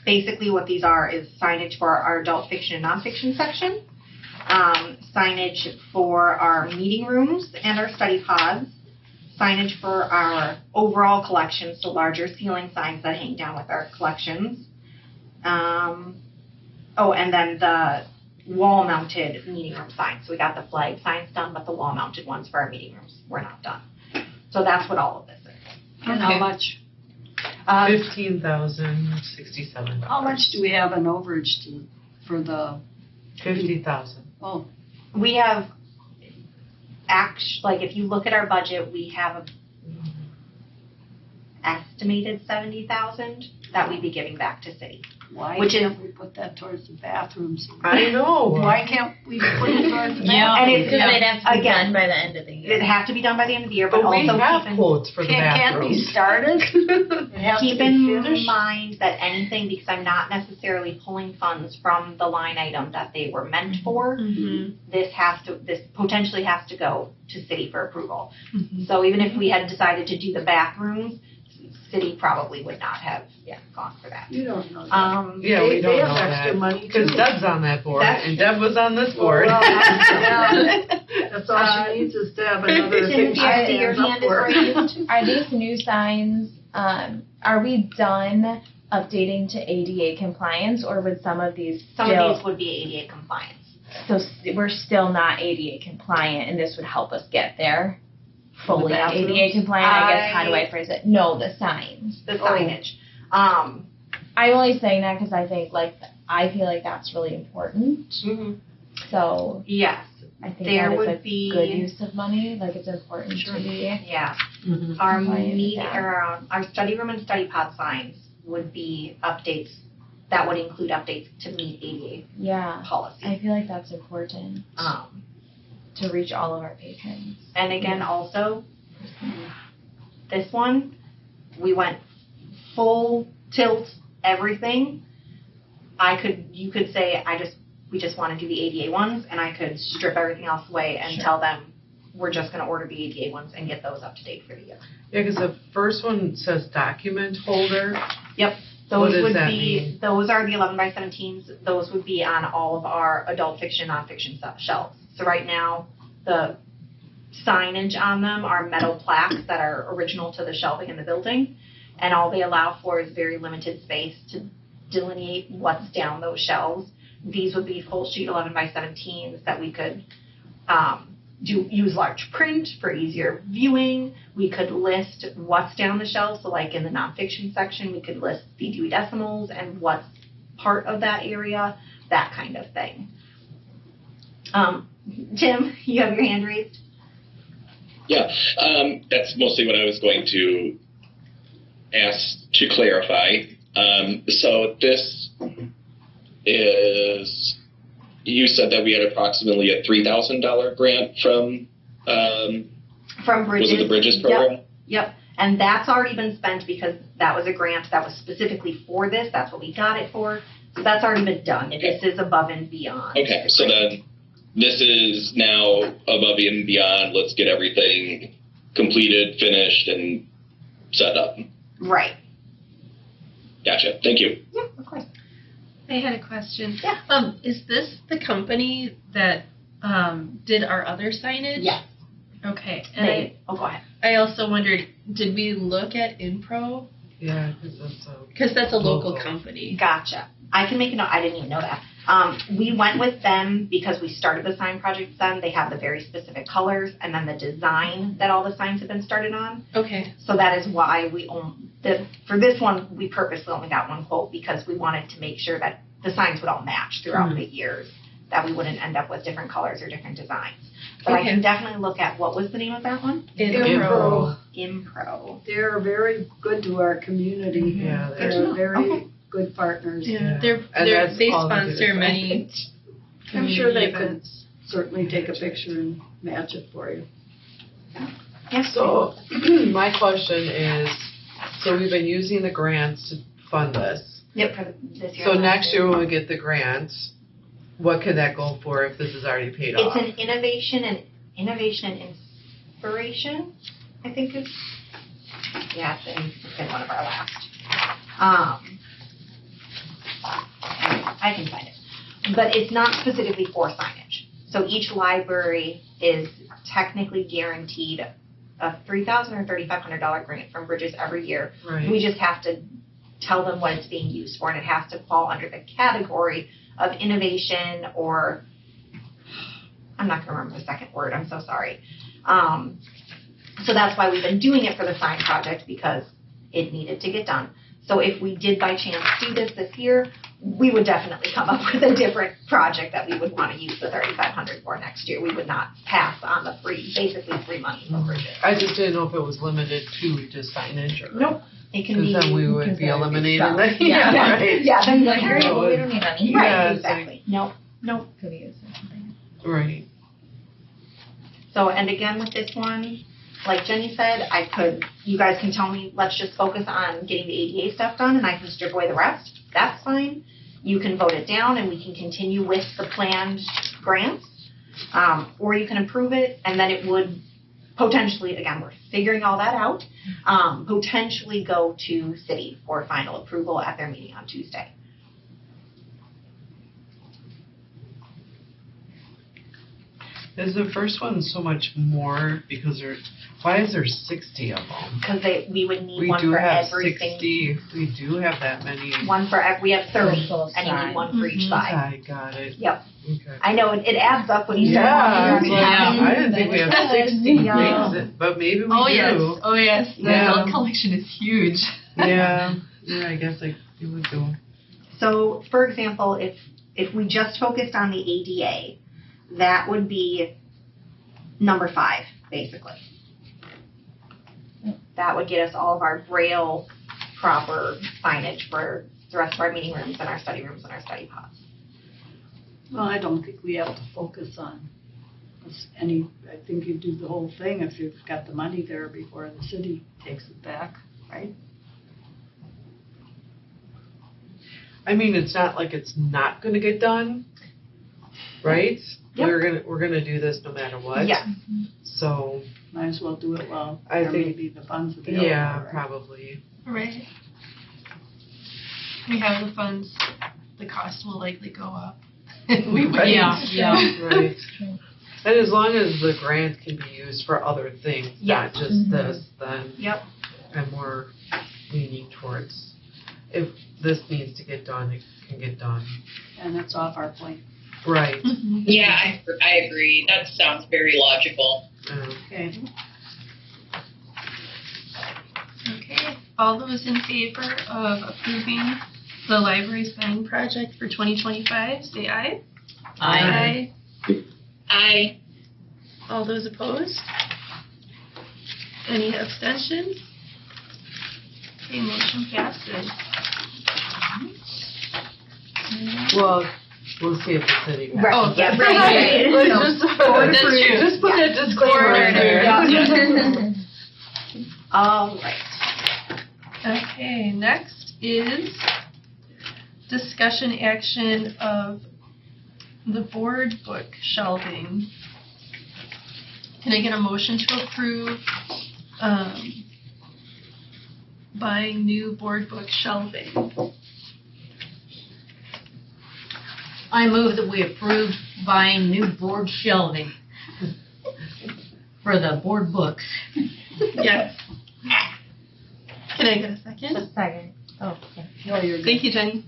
basically what these are is signage for our adult fiction and nonfiction section, signage for our meeting rooms and our study pods, signage for our overall collection, so larger ceiling signs that hang down with our collections. And then the wall-mounted meeting room signs. So we got the flag signs done, but the wall-mounted ones for our meeting rooms were not done. So that's what all of this is. And how much, $15,067. how much do we have in overage for the, 50,000. oh, We have, if you look at our budget, we have a estimated 70,000 that we'd be giving back to city. Why Which is- can't we put that towards the bathrooms? I know. Why can't we put it towards the Yeah. And bathrooms? it's, They'd have to be again, done by the end of the year. it have to be done by the end of the year, but But we also have keep in, quotes for the Can't be bathrooms. started? It has to keep be in finished? mind that anything, because I'm not necessarily pulling funds from the line item that they were meant for, Mhm. this potentially has to go to city for approval. Mhm. So even if we had decided to do the bathrooms, city probably would not have gone for that. You don't know that. Yeah, we They don't have know extra that. money Because too. Deb's on that board, That's and Deb was on this board. Well, yeah. That's all she needs is to have another thing she Cynthia, I see your stands up hand is for. raised. Are these new signs, are we done updating to ADA compliance, or would some of these Some still, of these would be ADA compliance. so we're still not ADA compliant, and this would help us get there? Fully bathrooms? ADA compliant, I guess, how do I phrase it? No, the signs. The signage. I'm only saying that because I think, I feel like that's really important, so Yes, I think there that is would a be. good use of money, it's important to be. Yeah. Mhm. Our Compliant with that. our study room and study pod signs would be updates, that would include updates to meet ADA Yeah, policy. I feel like that's important to reach all of our patrons. And again, also, this one, we went full tilt, everything. You could say, we just want to do the ADA ones, and I could strip everything else away and Sure. tell them, we're just gonna order the ADA ones and get those up to date for the year. Yeah, because the first one says document holder. Those What does would that be, mean? those are the 11x17s, those would be on all of our adult fiction, nonfiction shelves. So right now, the signage on them are metal plaques that are original to the shelving in the building, and all they allow for is very limited space to delineate what's down those shelves. These would be full sheet 11x17s that we could use large print for easier viewing. We could list what's down the shelf, so like in the nonfiction section, we could list the Dewey Decimals and what's part of that area, that kind of thing. Tim, you have your hand raised? Yeah, that's mostly what I was going to ask to clarify. So this is, you said that we had approximately a $3,000 grant from, From Bridges. was it the Bridges program? Yep, and that's already been spent because that was a grant that was specifically for this, that's what we got it for. So that's already been done. Okay. This is above and beyond. Okay, so then this is now above and beyond, let's get everything completed, finished, and set up. Right. Gotcha, thank you. Yeah, of course. I had a question. Yeah. Is this the company that did our other signage? Yes. Okay. And Go ahead. I also wondered, did we look at Impro? Yeah, because that's Because that's a local Local. company. Gotcha. I can make a note. I didn't even know that. We went with them because we started the sign project with them. They have the very specific colors and then the design that all the signs have been started on. Okay. So that is why for this one, we purposely only got one quote because we wanted to make sure that the signs would all match throughout the years, that we wouldn't end up with different colors or different designs. But I can definitely look at, what was the name of that one? Impro. Impro. They're very good to our community. Yeah, They're very Okay. good partners. Yeah. Yeah. And that's They all they do sponsor is many. I'm sure they could events. certainly take a picture and match it for you. Yes. So, my question is, so we've been using the grants to fund this. Yep, for this year. So and next year when we get the grants, what could that go for if this is already paid It's off? an innovation and inspiration, I think is. Yeah, it's been one of our last. I can find it, but it's not specifically for signage. So each library is technically guaranteed a $3,000 or $3,500 grant from Bridges every year. Right. We just have to tell them what it's being used for, and it has to fall under the category of innovation or, I'm not going to remember the second word, I'm so sorry. So that's why we've been doing it for the sign project, because it needed to get done. So if we did by chance do this year, we would definitely come up with a different project that we would want to use the $3,500 for next year. We would not pass on the basically free money from Bridges. I just didn't know if it was limited to just signage or. Nope. It can be. Because then we would be eliminated. Yeah. Right. Yeah, then Like, like, all right, So well, we don't need any. right, Yeah, it's exactly. Nope. Could be used for something. Right. So, and again with this one, like Jenny said, you guys can tell me, let's just focus on getting the ADA stuff done and I can strip away the rest. That's fine. You can vote it down and we can continue with the planned grants. Or you can approve it and then it would potentially, again, we're figuring all that out, potentially go to city for final approval at their meeting on Tuesday. Is the first one so much more because why is there 60 of them? Because we would need We one do for have everything. 60. We do have that many. We have 30, Both and you need sides. one for each side. I got it. Yep. Okay. I know, it adds up when you Yeah, start it's walking like, around. I didn't think we have 60 Yeah. things, but maybe we Oh, do. yes. Oh, yes. The Yeah. adult collection is huge. Yeah, I guess it would go. So, for example, if we just focused on the ADA, that would be number 5, basically. That would get us all of our Braille proper signage for the rest of our meeting rooms and our study rooms and our study pods. Well, I don't think we have to focus on I think you do the whole thing if you've got the money there before the city takes it back, right? I mean, it's not like it's not gonna get done, right? Yep. We're gonna do this no matter what. Yeah. So, Might as well do it while I there think- may be the funds available. yeah, right? probably. Right. We have the funds, the cost will likely go up. We would. Right. Yeah. Right. And as long as the grant can be used for other things, Yeah. not just this, then Yep. I'm more leaning towards if this needs to get done, it can get done. And it's off our plate. Right. Yeah, I agree. That sounds very logical. Okay. Okay, all those in favor of approving the library sign project for 2025, say aye. Aye. I All those opposed? Any abstentions? Okay, motion passes. Well, we'll see if the city. Right. Oh, Yeah, right, right. Let's That's true. just put that disclaimer in there. Yeah. All right. Okay, next is discussion action of the board book shelving. Can I get a motion to approve buying new board book shelving? I move that we approve buying new board shelving for the board books. Yes. Can I get a second? A second. Oh, yeah. No, you're good. Thank you, Jenny.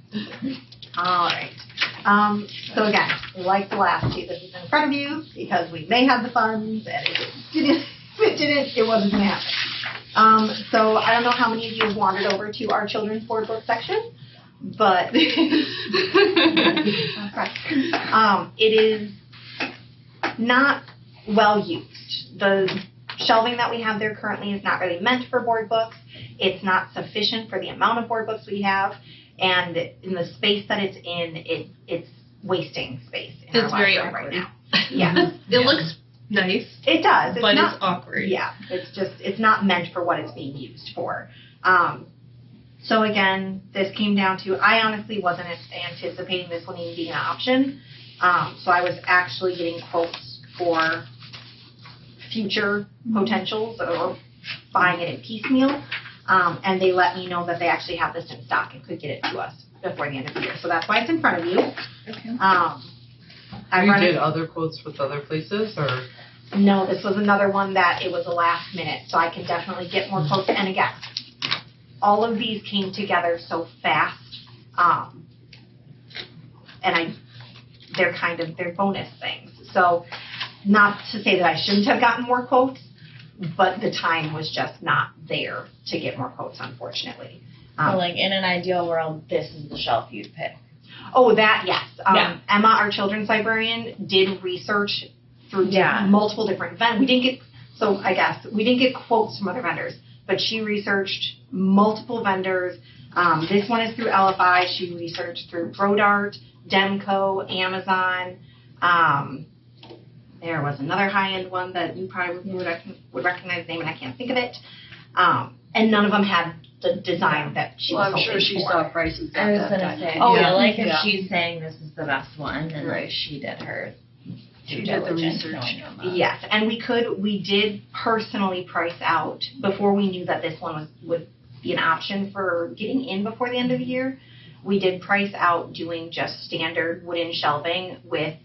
All right. So again, like the last two, this is in front of you because we may have the funds and if it wasn't going to happen. So I don't know how many of you have wandered over to our children's board book section, but it is not well used. The shelving that we have there currently is not really meant for board books. It's not sufficient for the amount of board books we have. And in the space that it's in, it's wasting space in our It's very library awkward. right now. Yeah, It looks nice, it does. It's but not, it's awkward. yeah, it's not meant for what it's being used for. So again, this came down to, I honestly wasn't anticipating this one even being an option. So I was actually getting quotes for future potentials or buying it in piecemeal. And they let me know that they actually have this in stock and could get it to us before the end of the year. So that's why it's in front of you. Okay. I You run did it. other quotes with other places, or? No, this was another one that it was a last minute, so I can definitely get more quotes. And again, all of these came together so fast. And they're bonus things. So not to say that I shouldn't have gotten more quotes, but the time was just not there to get more quotes, unfortunately. So like in an ideal world, this is the shelf you'd pick. Oh, that, yes. Yeah. Emma, our children's librarian, did research through Yeah. multiple different vendors. We didn't get quotes from other vendors. but she researched multiple vendors. This one is through LFI. She researched through ProDart, Demco, Amazon. There was another high-end one that you probably would recognize the name, and I can't think of it. And none of them had the design that she was Well, I'm sure hoping she for. saw prices I at was that gonna time. say, Oh, I yeah. feel like if Yeah. she's saying this is the best one, then Right. she did her She due did the diligence research. knowing them. Yes, and we did personally price out before we knew that this one would be an option for getting in before the end of the year. We did price out doing just standard wooden shelving with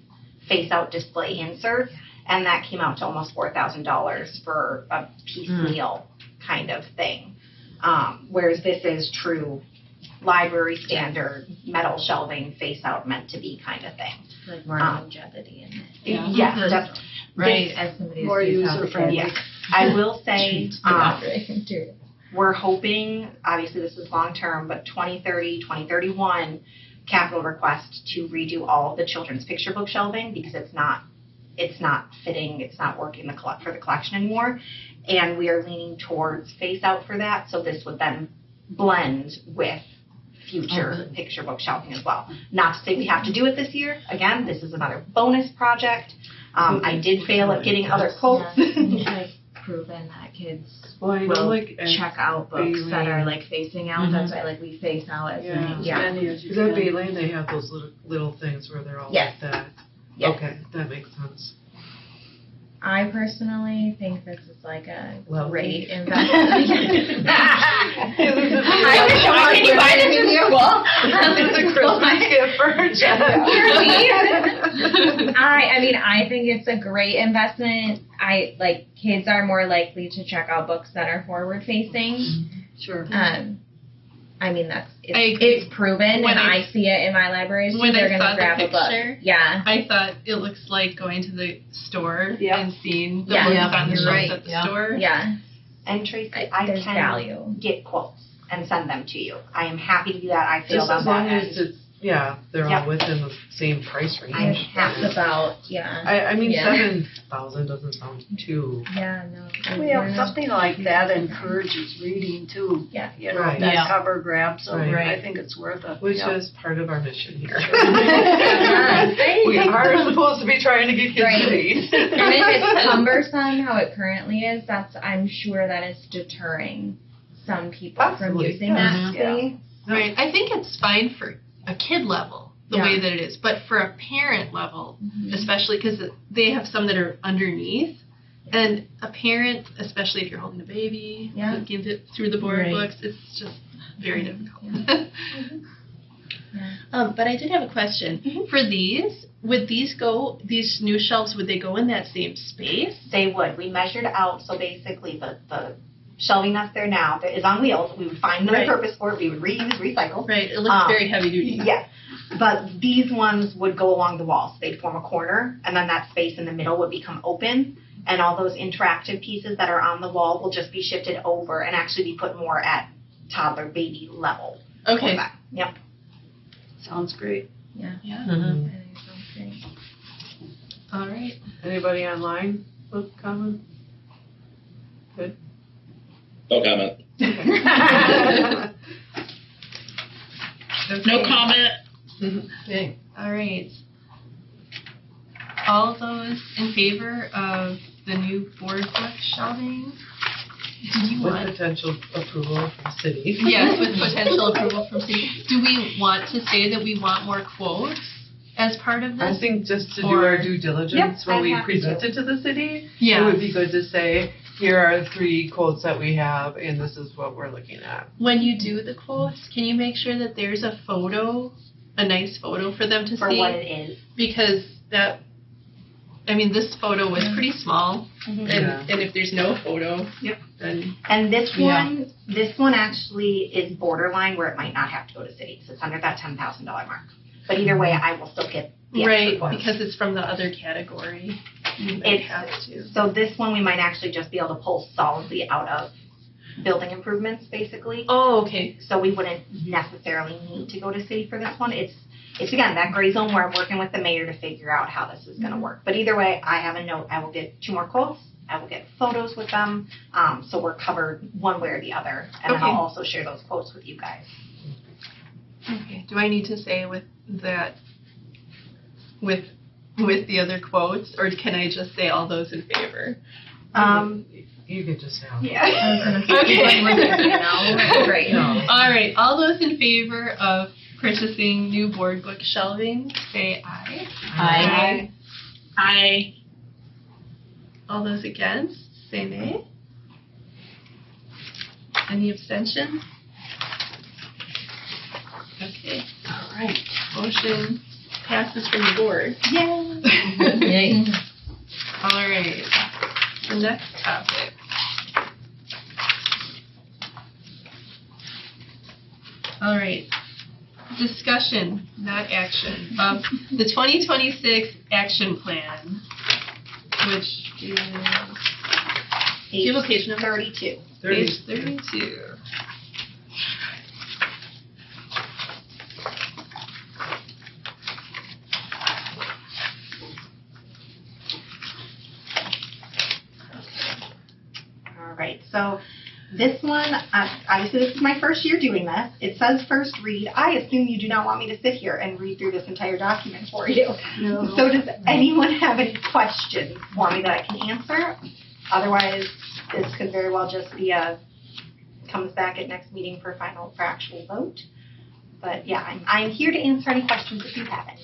face-out display insert, and that came out to almost $4,000 for a piecemeal kind of thing. Whereas this is true library standard metal shelving face-out meant to be kind of thing. Like more longevity in it. Yeah. Yes, that's Right. As somebody who's More used how the user-friendly. kids yes. I will say, material. we're hoping, obviously this is long-term, but 2030, 2031 capital request to redo all of the children's picture book shelving because it's not fitting, it's not working for the collection anymore. And we are leaning towards face out for that, so this would then blend with future picture book shelving as well. Not to say we have to do it this year. Again, this is another bonus project. I did fail at getting other quotes. It's like proven that kids Well, I know, will like, check out books that are like facing out. That's why like we face out as Yeah. Many as you Because at can. Baylane, they have those little things where they're all Yes. like that. Yes. Okay, that makes sense. I personally think this is like a Lovely. great investment. I wish I could buy this in It's a Christmas gift for Jen. I mean, I think it's a great investment. Kids are more likely to check out books that are forward facing. Sure. I mean, I agree. it's proven, When and I- I see it in my libraries. when they're I gonna saw the grab a book. picture, Yeah. I thought it looks like going to the store Yeah. and seeing the Yeah. books Yeah, on the you're shelves right. at the Yeah. store. Yeah. And Tracy, I There's can value. get quotes and send them to you. I am happy to do that. I feel Just on as that long end. as it's, they're Yep. all within the same price range. I'm That's happy. about, yeah. I mean, Yeah. 7,000 doesn't sound too. Yeah, no. Well, something like that encourages reading too. Yeah. You know, Right. that Yeah. cover grab, so Right. I think it's worth it. Which Yeah. is part of our mission here. Yeah. We are supposed to be trying to get kids Right. to read. And if it's cumbersome how it currently is, I'm sure that is deterring some people from Absolutely. using that Yeah. space. Right. I think it's fine for a kid level, the Yeah. way that it is, but for a parent level, especially because they have some that are underneath, and a parent, especially if you're holding a baby, Yeah. looking through the board Right. books, it's just very difficult. Yeah. But I did have a question. For these, would these new shelves, would they go in that same space? They would. We measured out, so basically the shelving that's there now that is on wheels, we would find another Right. purpose for it. We would reuse, recycle. Right. It looks Um, very heavy duty. Yes. But these ones would go along the walls. They'd form a corner, and then that space in the middle would become open, and all those interactive pieces that are on the wall will just be shifted over and actually be put more at toddler baby level. for Okay. that. Yep. Sounds great. Yeah. I think it sounds great. All right. Anybody online with comment? No comment. No comment. Okay. All right. All those in favor of the new board book shelving? Do you With want? potential approval from city. Yes, with potential approval from city. Do we want to say that we want more quotes as part of I this? think just to do Or- our due diligence Yep, when I'm we happy present it to the city, Yeah. it would be good to say, here are 3 quotes that we have, and this is what we're looking at. When you do the quotes, can you make sure that there's a photo, a nice photo for them to For see? what it is. Because this photo was pretty small, Mhm. and if there's no photo, Yep. then And this Yeah. one actually is borderline where it might not have to go to city, so it's under that $10,000 mark. But either way, I will still get the extra right, quotes. because it's from the other category. You might It's- have to. So this one, we might actually just be able to pull solidly out of building improvements, basically. Oh, okay. So we wouldn't necessarily need to go to city for this one. It's again, that gray zone where I'm working with the mayor to figure out how this is gonna work. But either way, I have a note, I will get 2 more quotes, I will get photos with them, so we're covered one way or the other. And then Okay. I'll also share those quotes with you guys. Okay. Do I need to say with that, with the other quotes, or can I just say all those in favor? You could just say. Yeah. I was gonna say, Okay. one more thing, no? Great. No. All right. All those in favor of purchasing new board book shelving, say aye. Aye. I All those against, say nay. Any abstentions? Okay. All right. Motion passes from the board. Yay. All right. The next topic. All right. Discussion, not action, of the 2026 action plan, which is do you have a page number? 32. Page 32. All right, so this one, obviously this is my first year doing this. It says first read. I assume you do not want me to sit here and read through this entire document for you. No. So does anyone have any questions for me that I can answer? Otherwise, this could very well just be comes back at next meeting for actual vote. But yeah, I'm here to answer any questions if you have any.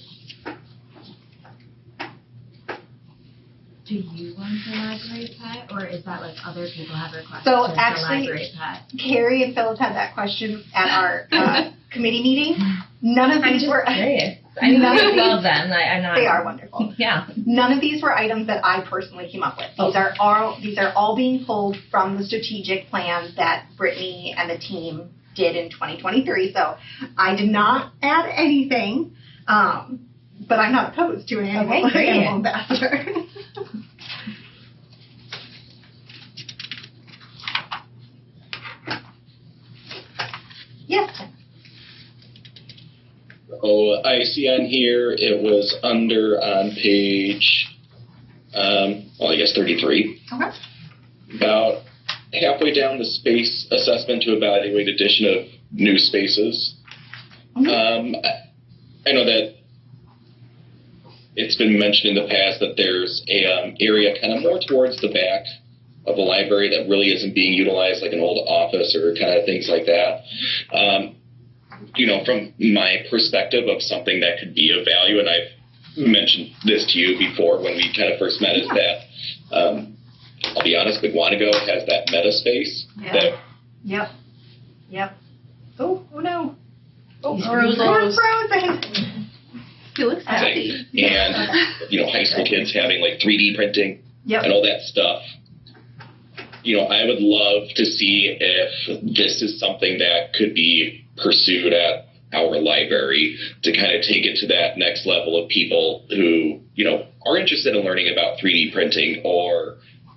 Do you want the library pet, or is that like other people have requested So the actually- library pet? Carrie and Phyllis had that question at our committee meeting. None of I'm these just were. curious. I mean, None of I these- love them. I'm not. They are wonderful. Yeah. None of these were items that I personally came up with. These are all being pulled from the strategic plan that Brittany and the team did in 2023. So I did not add anything, but I'm not opposed to an animal, Okay, great. animal ambassador. Yes. Oh, I see on here it was under on page, I guess 33. Okay. About halfway down the space assessment to evaluate addition of new spaces. I know that it's been mentioned in the past that there's a area kind of more towards the back of the library that really isn't being utilized, like an old office or kind of things like that. From my perspective of something that could be of value, and I've mentioned this to you before when we kind of first met, is that I'll be honest, Muskego has that meta space. Yeah. Yep. Oh no. Oh, Frozen. we're frozen. He looks happy. And high school kids having like 3D printing Yep. and all that stuff. I would love to see if this is something that could be pursued at our library to kind of take it to that next level of people who, are interested in learning about 3D printing or,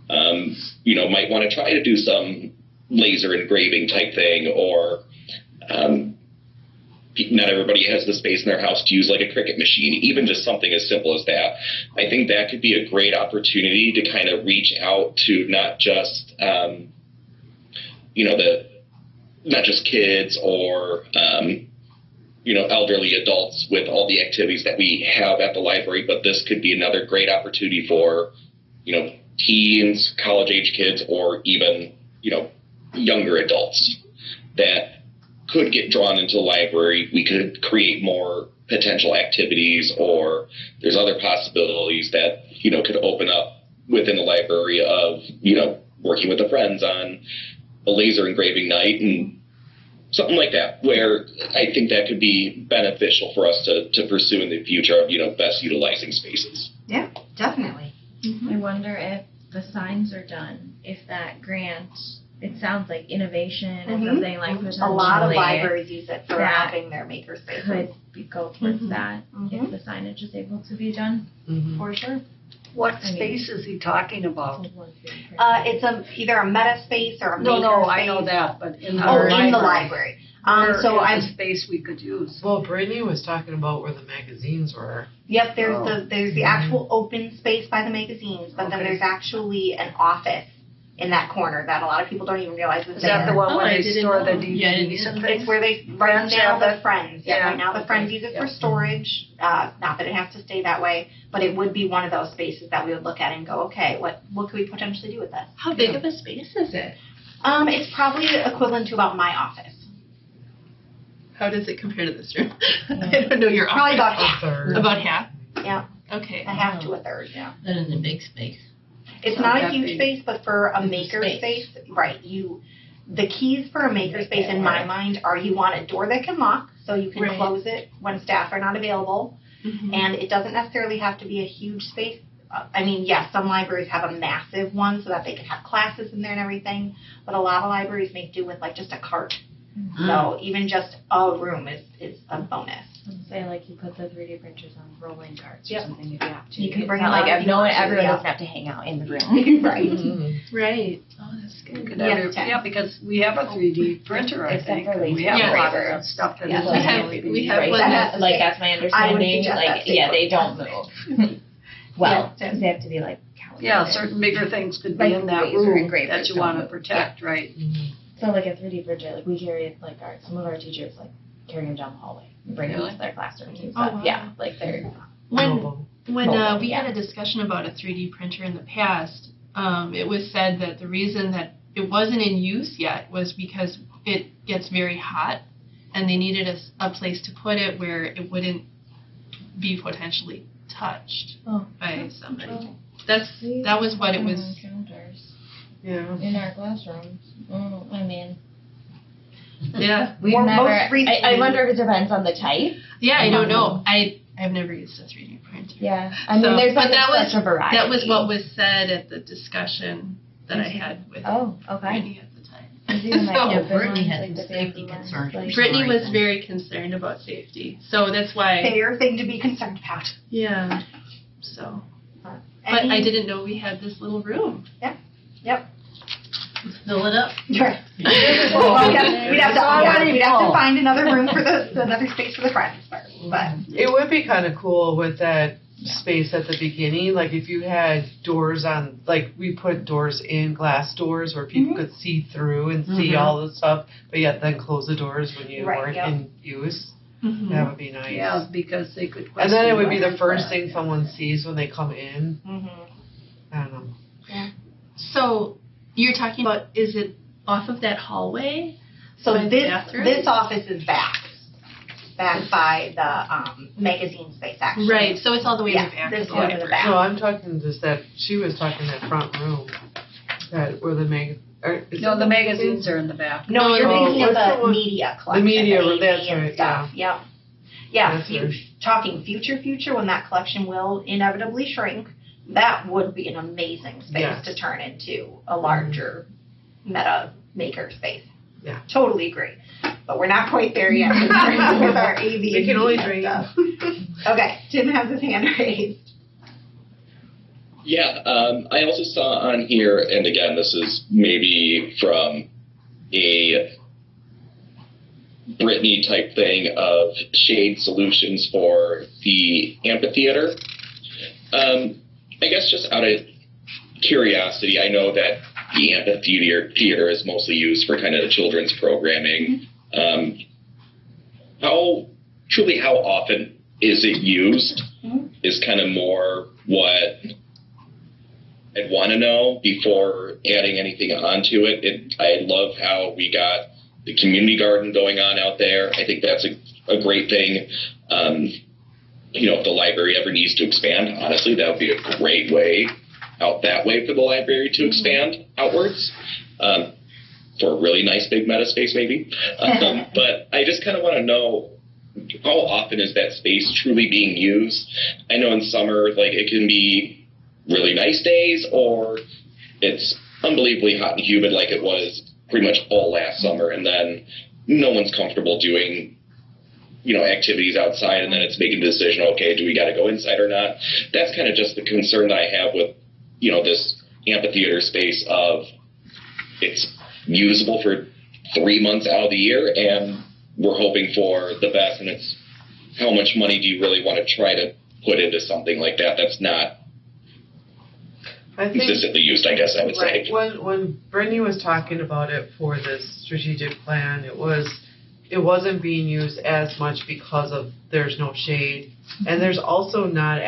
might want to try to do some laser engraving type thing, or not everybody has the space in their house to use like a Cricut machine, even just something as simple as that. I think that could be a great opportunity to kind of reach out to not just, not just kids or, elderly adults with all the activities that we have at the library, but this could be another great opportunity for, teens, college age kids, or even, younger adults that could get drawn into the library. We could create more potential activities, or there's other possibilities that, could open up within the library of, working with the friends on a laser engraving night and something like that, where I think that could be beneficial for us to pursue in the future of, best utilizing spaces. Yeah, definitely. I wonder if the signs are done, if that grant, it sounds like innovation and Mhm. something like A lot of potentially libraries use it for that helping their maker spaces. could go towards Mhm. that Mhm. if the signage is able to be done. Mm-hmm. For sure. What I mean- space is he talking about? It's either a meta space or a No, maker space. I know that, but in Oh, our in the library. library. So Or I'm, is a space we could use. Well, Brittany was talking about where the magazines were. yep, there's the actual open space by the magazines, but then Okay. there's actually an office in that corner that a lot of people don't even realize is Is that there. the one Oh, where I they didn't store the know. DVDs Yeah, I didn't and know. things? It's where they, right Friends now have the that? Friends, yeah, Yeah, right now the okay. Friends use it for Yep. storage, not that it has to stay that way, but it would be one of those spaces that we would look at and go, okay, what could we potentially do with this? How big of a space is it? It's probably equivalent to about my office, How does it compare to this room? I don't know your probably office. about half, A third. About half? Yeah. Okay. a half to a third, yeah. That is a big space. It's Not not a that huge big. space, but for a It's a maker space. space, right, the keys for a maker space in my mind are you want a door that can lock, so you can Right. close it when staff are not available, Mhm. and it doesn't necessarily have to be a huge space. I mean, yes, some libraries have a massive one so that they can have classes in there and everything, but a lot of libraries make do with like just a cart. So even just a room is a bonus. Say like you put the 3D printers on rolling carts or Yep. something if you have to. You can It's bring not a lot like of no one, people, everyone yeah. doesn't have to hang out in the room. Right. Mhm. Right. Oh, that's You good. could Yeah, have, ten. yeah, because we have a 3D printer, I Except think. for and we laser have a lot printers. of stuff that Yeah, is. we have- we have Right, one that's, that's- like that's my I would understanding. suggest Like that yeah, too. they don't move. Well, Yeah. because they have to be like calibrated. Yeah, certain bigger things could be Like in that laser room engravers that you don't want to move. protect, right? Mhm. So like a 3D printer, like we carry like some of our teachers like carry them down the hallway, and bring them Really? to their classrooms and Oh, stuff. wow. Yeah, like they're When Mobile. When Mobile, we yeah. had a discussion about a 3D printer in the past, it was said that the reason that it wasn't in use yet was because it gets very hot, and they needed a place to put it where it wouldn't be potentially touched Oh. by somebody. Oh. That was what it was. Counters Yeah. in our classrooms. I mean, Yeah, we've Or never. most recently- I wonder if it depends on the type. yeah. I don't know. I've never used a 3D printer. Yeah, I mean, So, there's but like that such a variety. That was what was said at the discussion that I had with Oh, okay. Brittany at the time. There's even, like, So- open Brittany ones, had like some the safety bamboo ones, concerns. like- Brittany was Sorry. very concerned about safety, so that's why. Fair thing to be concerned about. Yeah. So, but I didn't know we had this little room. Fill it up. Right. Well, we'd have to find another room for another space for the Friends first, but. It would be kind of cool with that space at the beginning, like if you had doors on, like we put doors in, glass doors where people could see through and see Mhm. all the stuff, but yet then close the doors when you Right, weren't yep. in use. Mm-hmm. That would be nice. Yeah, because they could. And then it would be question the first why. thing someone sees when they come in. Mhm. I don't know. So you're talking about, is it off of that hallway? So By the this bathroom? this office is back by the magazine space actually. Right. So it's all the way in Yeah, the back this of the goes in the library. back. No, I'm talking just that, she was talking that front room, that where the No, the magazines are in the back. No, you're Oh, thinking of what's the the one- media collection. media, the AV that's and right, stuff. Yep. Yeah, That's you right. talking future when that collection will inevitably shrink, that would be an amazing space Yes. to turn into a larger meta maker space. Yeah. Totally agree. But we're not quite there yet with our AV. We can only and dream. stuff. Okay, Tim has his hand raised. Yeah, I also saw on here, and again, this is maybe from a Brittany type thing of shade solutions for the amphitheater. I guess just out of curiosity, I know that the amphitheater is mostly used for kind of the children's programming. How often is it used? Is kind of more what I'd want to know before adding anything onto it. I love how we got the community garden going on out there. I think that's a great thing. If the library ever needs to expand, honestly, that would be a great way out that way for the library to expand outwards. For a really nice big meta space, maybe. But I just kind of want to know, how often is that space truly being used? I know in summer, like, it can be really nice days, or it's unbelievably hot and humid like it was pretty much all last summer, and then no one's comfortable doing, activities outside, and then it's making the decision, okay, do we got to go inside or not? That's kind of just the concern that I have with, this amphitheater space of it's usable for 3 months out of the year, and we're hoping for the best, and it's how much money do you really want to try to put into something like that that's not I think consistently used, I guess I would say. when Brittany was talking about it for this strategic plan, it wasn't being used as much because of there's no shade, and there's also not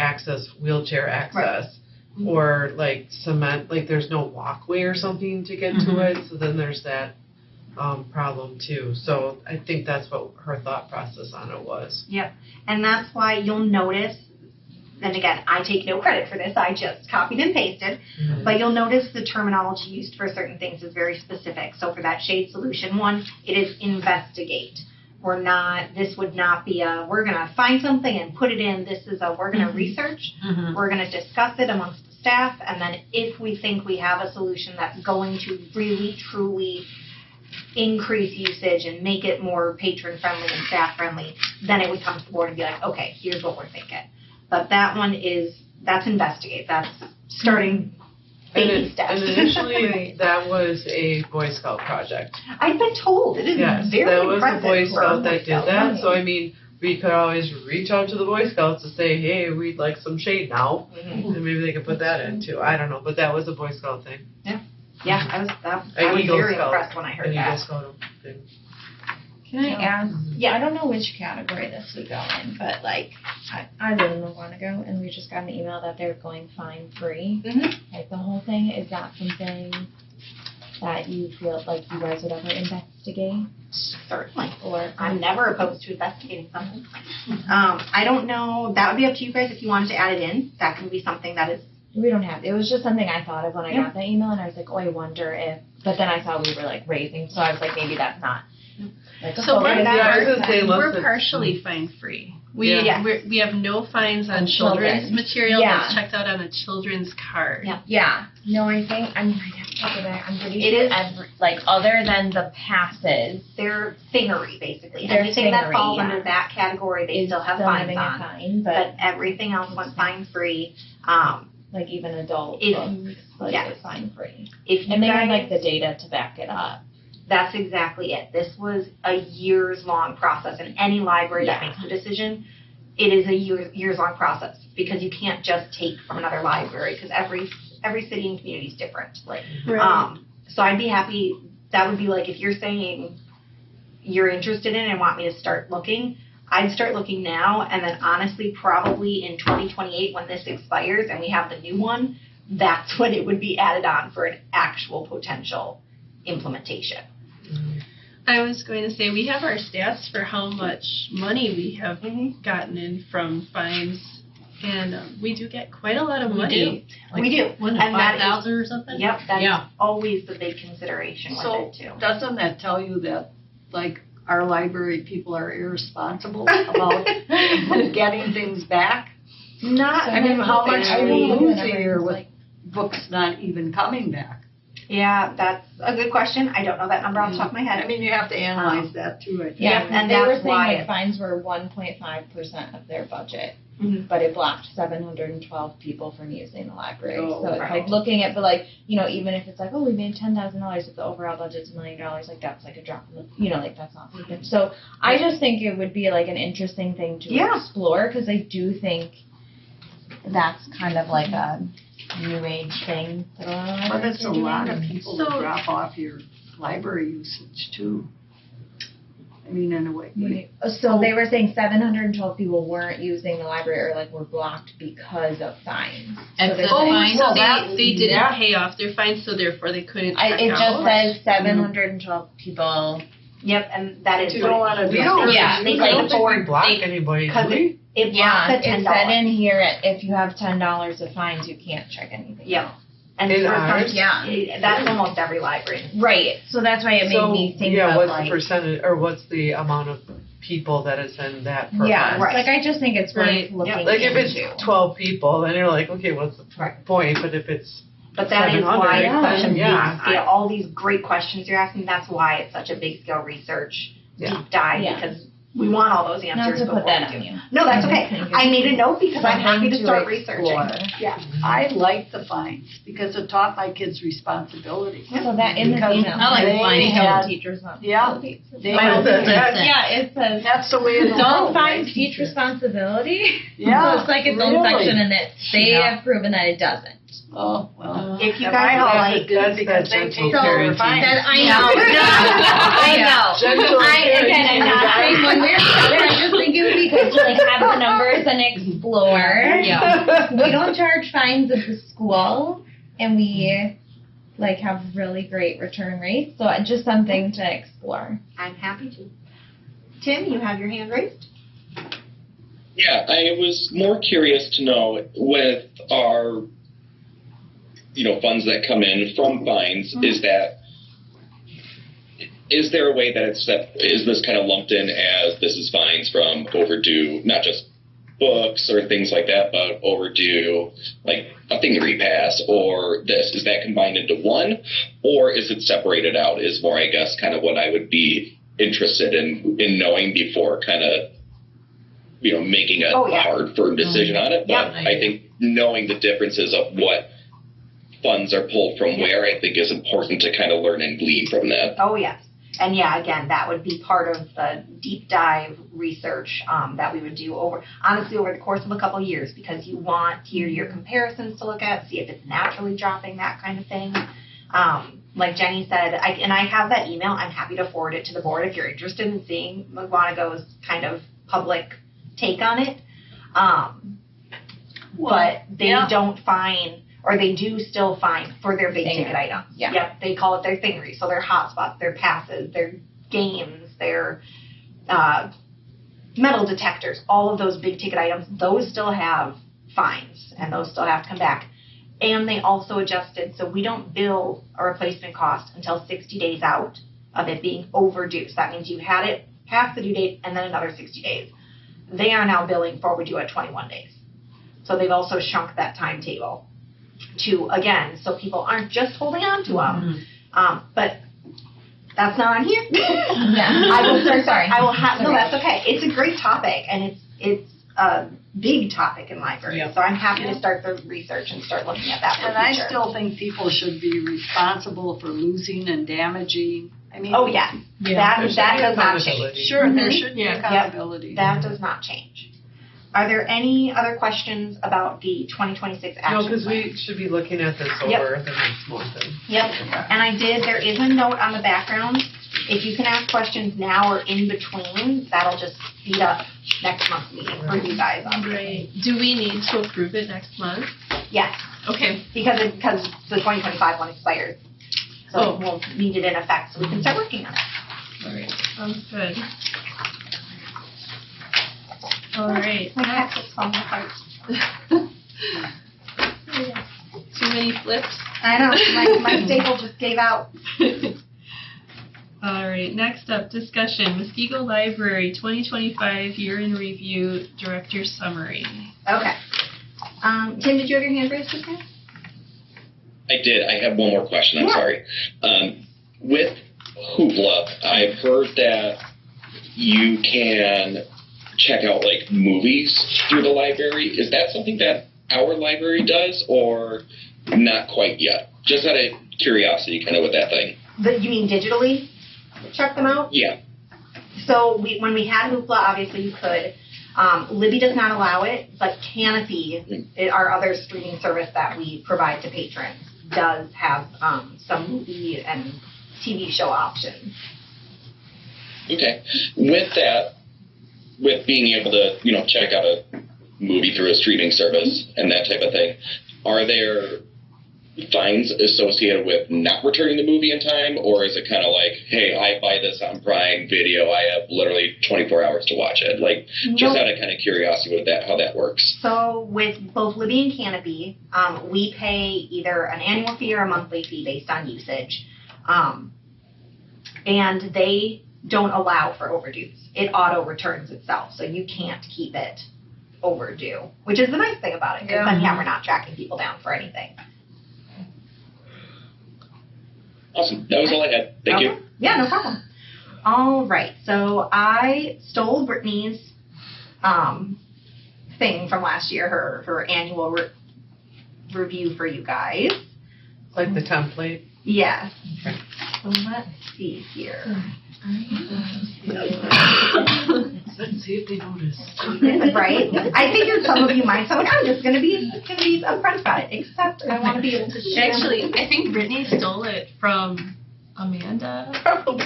wheelchair access, or like cement, like there's no walkway or something to get to it. So then there's that problem too. So I think that's what her thought process on it was. Yep. And that's why you'll notice, and again, I take no credit for this, I just copied and pasted, but you'll notice the terminology used for certain things is very specific. So for that shade solution one, it is investigate. This would not be we're going to find something and put it in. This is we're going to research, we're going to discuss it amongst the staff, and then if we think we have a solution that's going to really, truly increase usage and make it more patron friendly and staff friendly, then it would come to the board and be like, okay, here's what we're thinking. But that one that's investigate. That's starting baby steps. And initially, that was a Boy Scout project. I've been told. It is very that was impressive. the Boy for a Scout that did that. running. So, I mean, we could always reach out to the Boy Scouts to say, hey, we'd like some shade now. And maybe they could put that in too. I don't know. But that was a Boy Scout thing. Yeah, I was Eagle very Scout. impressed when I heard An Eagle that. Scout thing. Can I ask? Yeah, I don't know which category this would go in, but like, I live in Muskego, and we just got an email that they're going fine free. Like the whole thing, is that something that you feel like you guys would ever investigate? Certainly. Or I'm never opposed to investigating something. I don't know. That would be up to you guys if you wanted to add it in. That can be something that is. we don't have. It was just something I thought of when I got that email, and I was like, oh, I wonder if. But then I saw we were like raising, so I was like, maybe that's not. Like, So we're listen. partially fine free. We have no fines on children's children's material Yeah. that's checked out on a children's card. Yeah. Yeah. No, I think I'd have to look at it. I'm pretty It sure is- like other than the passes, They're thingery, basically. They're Anything that thingery, falls yeah. under that category, they is still have still fines having on. a fine, But everything else went fine free. like even adult If- books, like yes. it's fine free. If you And they guys, had like the data to back it up. that's exactly it. This was a years-long process, and any library that Yeah. makes a decision, it is a years-long process, because you can't just take from another library, because every city and community is different. So I'd be happy. That would be like if you're saying you're interested in and want me to start looking, I'd start looking now, and then honestly, probably in 2028 when this expires and we have the new one, that's when it would be added on for an actual potential implementation. I was going to say, we have our stats for how much money we have gotten in from fines, and we do get quite a lot of money. We do. Wasn't And it that is- 5,000 or something? Yep, that's Yeah. always the big consideration with So it too. doesn't that tell you that, like, our library people are irresponsible about getting things back? Not, I mean, how much do we lose a Whenever year it's with like- books not even coming back? yeah, that's a good question. I don't know that number off the top of my head. I mean, you have to analyze that too, I think. Yeah, Yeah, and they were that's saying why like it- fines were 1.5% of their budget, Mhm. but it blocked 712 people from using the library. Oh, so it's wow. like looking at, but like, you know, even if it's like, oh, we made $10,000, if the overall budget's $1 million, like that's like a drop in the, you know, like that's not big. So I just think it would be like an interesting thing to Yeah. explore, because I do think that's kind of like a new age thing that a lot of But libraries it's are a doing. lot of people that So- drop off your library usage too. I mean, in a way. So they were saying 712 people weren't using the library or like were blocked because of fines. And So they're the saying- fines- So that- they didn't yeah. pay off their fines, so therefore they couldn't check it just out. says 712 people. Yep, and that is You what don't it wanna means. do We don't, Yeah, they I can don't think we afford- block they- anybody, do 'cause we? It Yeah, blocks it at said $10. in here if you have $10 of fines, you can't check anything. Yep. And In for some- ours? Yeah. that's almost every library. Right. So that's why it made me think of what's like. the percentage, or what's the amount of people that is in that per Yeah, fund? Right. like I just think it's worth Right. looking Yeah. Like if into. it's 12 people, then you're like, okay, what's the Right. point? But if it's But that is 700, why it's such a then big yeah. scale. All these great questions you're asking, that's why it's such a big scale research Yeah. deep dive, Yeah. because we want all those Not answers to before put that we on do. you. No, that's I okay. think it's I made a note because I'm happy to something start explore. researching. Yeah. I like the fines because it taught my kids responsibility. So that in the Because email. I like they finding had- teachers Yeah. responsibility. They Oh, had- that's it. Yeah, it says That's the way of the don't world, find right? teach responsibility. Yeah, So it's like its own really. section and that they Yeah. have proven that it doesn't. Oh, well. If you At guys my all house, like- it did because they That's take gentle over parenting. fines. That I know. I know. Gentle Again, I'm not parenting. saying one way or the other. I just think it would be good to like have the numbers and explore. Yeah. We don't charge fines at the school, and we like have really great return rates. So it's just something to explore. I'm happy to. Tim, you have your hand raised? Yeah, I was more curious to know with our, funds that come in from fines, is there a way that is this kind of lumped in as this is fines from overdue, not just books or things like that, but overdue, like a thing to repass or this? Is that combined into one, or is it separated out? Is more, I guess, kind of what I would be interested in knowing before kind of, making a hard, firm decision on it. But I think knowing the differences of what funds are pulled from where, I think is important to kind of learn and glean from that. Oh, yes. And yeah, again, that would be part of the deep dive research that we would do over the course of a couple years, because you want year-to-year comparisons to look at, see if it's naturally dropping, that kind of thing. Like Jenny said, I have that email. I'm happy to forward it to the board if you're interested in seeing Muskego kind of public take on it. But they don't fine, or they do still fine for their big ticket items. Yeah. Yep, they call it their thingery. So their hotspots, their passes, their games, their metal detectors, all of those big ticket items, those still have fines and those still have to come back. And they also adjusted, so we don't bill a replacement cost until 60 days out of it being overdue. So that means you had it past the due date and then another 60 days. They are now billing for overdue at 21 days. So they've also shrunk that timetable to, again, so people aren't just holding on to them. But that's not on here. I will start. Sorry. I will have. No, that's okay. It's a great topic, and it's a big topic in libraries. Yep. So I'm happy to start the research and start looking at that. For And I future. still think people should be responsible for losing and damaging. I mean, Oh yeah, that There should that be does not accountability. change. sure, there Mhm. should be Yeah. accountability. That does not change. Are there any other questions about the 2026 action No, because plan? we should be looking at this Yep. over the next month. Yep, and there is a note on the background. If you can ask questions now or in between, that'll just speed up next month's meeting for you guys. Right. Do we need to approve it next month? Yes, Okay. because the 2025 one expires. So Oh. we'll need it in effect so we can start working on it. All right. Sounds good. All right. My cat just falling apart. Too many flips. I know, my staple just gave out. All right. Next up, discussion. Muskego Library 2025 Year in Review Director Summary. Okay. Tim, did you have your hand raised again? I did. I have one more question. I'm Yeah. sorry. With Hoopla, I've heard that you can check out like movies through the library. Is that something that our library does, or not quite yet? Just out of curiosity, kind of with that thing. You mean digitally? Check them out? Yeah. So when we had Hoopla, obviously you could. Libby does not allow it, but Canopy, our other streaming service that we provide to patrons, does have some movie and TV show options. Okay. With that, with being able to, check out a movie through a streaming service and that type of thing, are there fines associated with not returning the movie in time, or is it kind of like, hey, I buy this on Prime Video, I have literally 24 hours to watch it? Like, just out of kind of curiosity with that, how that works. So with both Libby and Canopy, we pay either an annual fee or a monthly fee based on usage. And they don't allow for overdues. It auto returns itself, so you can't keep it overdue, which is the nice thing about it, because then we're not tracking people down for anything. Awesome. That was all I had. Thank you. Yeah, no problem. All right, so I stole Brittany's thing from last year, her annual review for you guys. Like the template. Yes. Okay. So let's see here. Let's see if they notice. Right? I figured some of you might. So I'm just gonna be upfront about it. Except I want to be able to share. Actually, I think Brittany stole it from Amanda.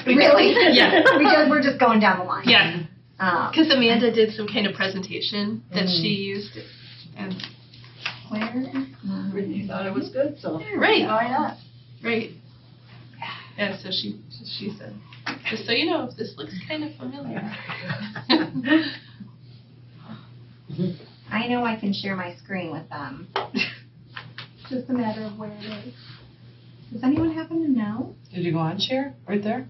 Really? Yeah. We're just going down the line. Yeah. Because Because Amanda did some kind of presentation that she used, and Brittany thought it was good, so. Right. Why not? right, and so she said, just so you know, this looks kind of familiar. I know I can share my screen with them. Just a matter of where it is. Does anyone happen to know? Did you go on share right there?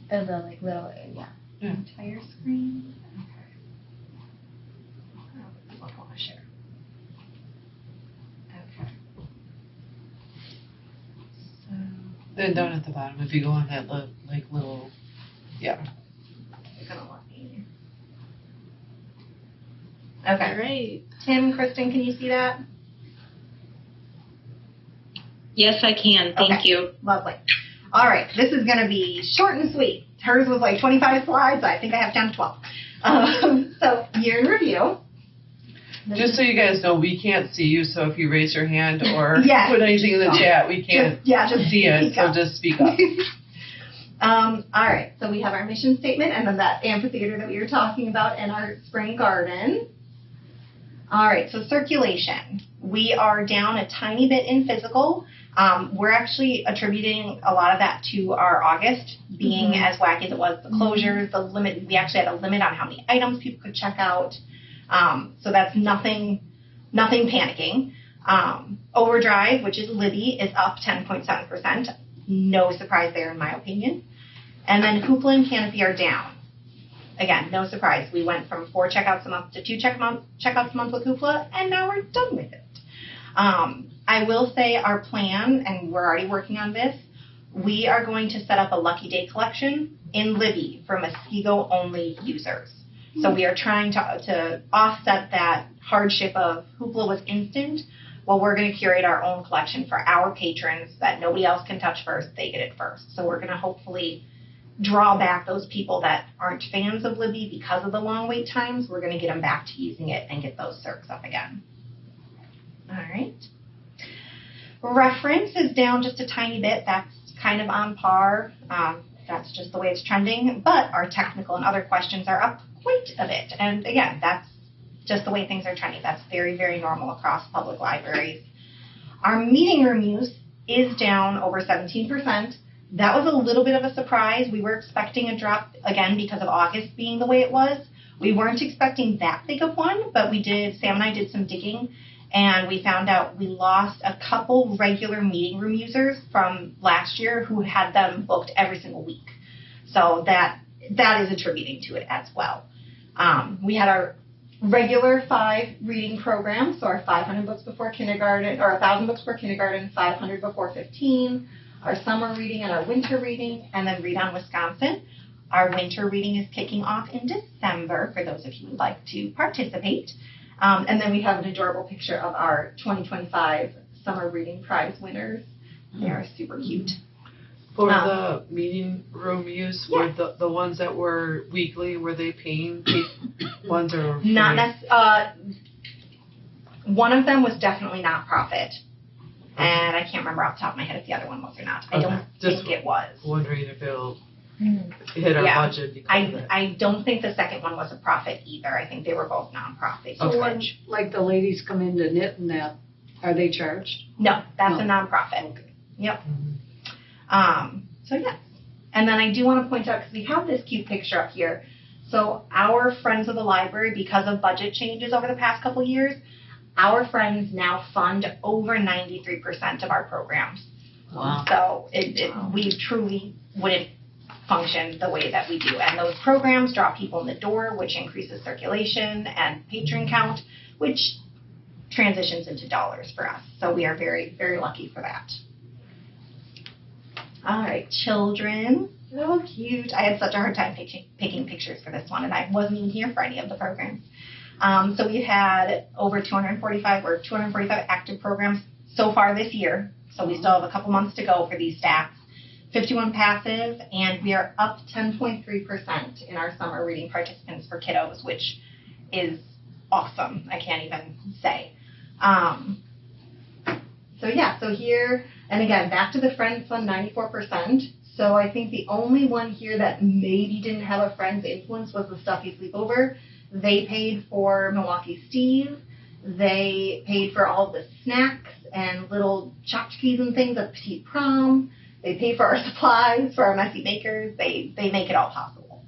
The like little, yeah. Yeah. Entire screen? Okay. I don't want to share. Okay. So, Then down at the bottom, if you go on that little, yeah. you're going to let me. All Okay. right. Tim, Kristen, can you see that? Yes, I can. Thank Okay. you. Lovely. All right, this is going to be short and sweet. Hers was like 25 slides. I think I have down to 12. So, year in review. Just so you guys know, we can't see you, so if you raise your hand or Yes. put anything in the chat, we can't Just see it, speak so up. just speak up. All right, so we have our mission statement and then that amphitheater that we were talking about in our spring garden. All right, so circulation. We are down a tiny bit in physical. We're actually attributing a lot of that to our August being as wacky as it was, the closures, the limit. We actually had a limit on how many items people could check out. So that's nothing panicking. Overdrive, which is Libby, is up 10.7%. No surprise there in my opinion. And then Hoopla and Canopy are down. Again, no surprise. We went from 4 checkouts a month to 2 checkouts a month with Hoopla, and now we're done with it. I will say our plan, and we're already working on this, we are going to set up a Lucky Day collection in Libby for Muskego only users. So we are trying to offset that hardship of Hoopla was instant. Well, we're going to curate our own collection for our patrons that nobody else can touch first. They get it first. So we're going to hopefully draw back those people that aren't fans of Libby because of the long wait times. We're going to get them back to using it and get those circs up again. All right. Reference is down just a tiny bit. That's kind of on par. That's just the way it's trending. But our technical and other questions are up quite a bit. And again, that's just the way things are trending. That's very, very normal across public libraries. Our meeting room use is down over 17%. That was a little bit of a surprise. We were expecting a drop, again, because of August being the way it was. We weren't expecting that big of one, but Sam and I did some digging, and we found out we lost a couple regular meeting room users from last year who had them booked every single week. So that is attributing to it as well. We had our regular 5 reading program, so our 500 books before kindergarten, or 1,000 books before kindergarten, 500 before 15, our summer reading and our winter reading, and then Read on Wisconsin. Our winter reading is kicking off in December for those of you who would like to participate. And then we have an adorable picture of our 2025 summer reading prize winners. They are super cute. For the meeting room use, were the ones that were weekly, were they paying ones or free? Not one of them was definitely not profit. And I can't remember off the top of my head if the other one was or not. I don't think it was. Wondering if it'll hit our budget because of it. I don't think the second one was a profit either. I think they were both nonprofit. So when, like, the ladies come in to knit and that, are they charged? No, that's a No. nonprofit. Okay. Yep. So yes. And then I do want to point out, because we have this cute picture up here. So our Friends of the Library, because of budget changes over the past couple years, our friends now fund over 93% of our programs. Wow. So we truly wouldn't function the way that we do. And those programs draw people in the door, which increases circulation and patron count, which transitions into dollars for us. So we are very, very lucky for that. All right, children. So cute. I had such a hard time picking pictures for this one, and I wasn't even here for any of the programs. So we had over 245 active programs so far this year. So we still have a couple months to go for these stats. 51 passive, and we are up 10.3% in our summer reading participants for kiddos, which is awesome. I can't even say. So here, and again, back to the Friends Fund, 94%. So I think the only one here that maybe didn't have a Friends influence was the Stuffy Sleepover. They paid for Milwaukee Steve. They paid for all the snacks and little tchotchkes and things at Petite Prom. They pay for our supplies, for our messy makers. They make it all possible.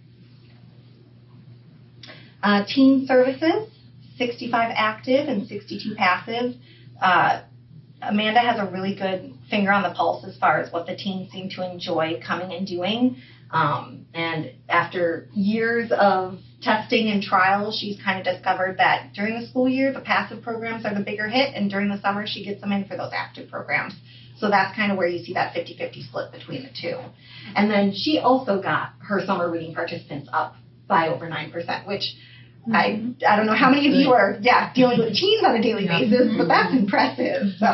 Teen services, 65 active and 62 passive. Amanda has a really good finger on the pulse as far as what the teens seem to enjoy coming and doing. And after years of testing and trials, she's kind of discovered that during the school year, the passive programs are the bigger hit, and during the summer, she gets them in for those active programs. So that's kind of where you see that 50-50 split between the two. And then she also got her summer reading participants up by over 9%, which I don't know how many of you are dealing with teens on a daily basis, but that's impressive. So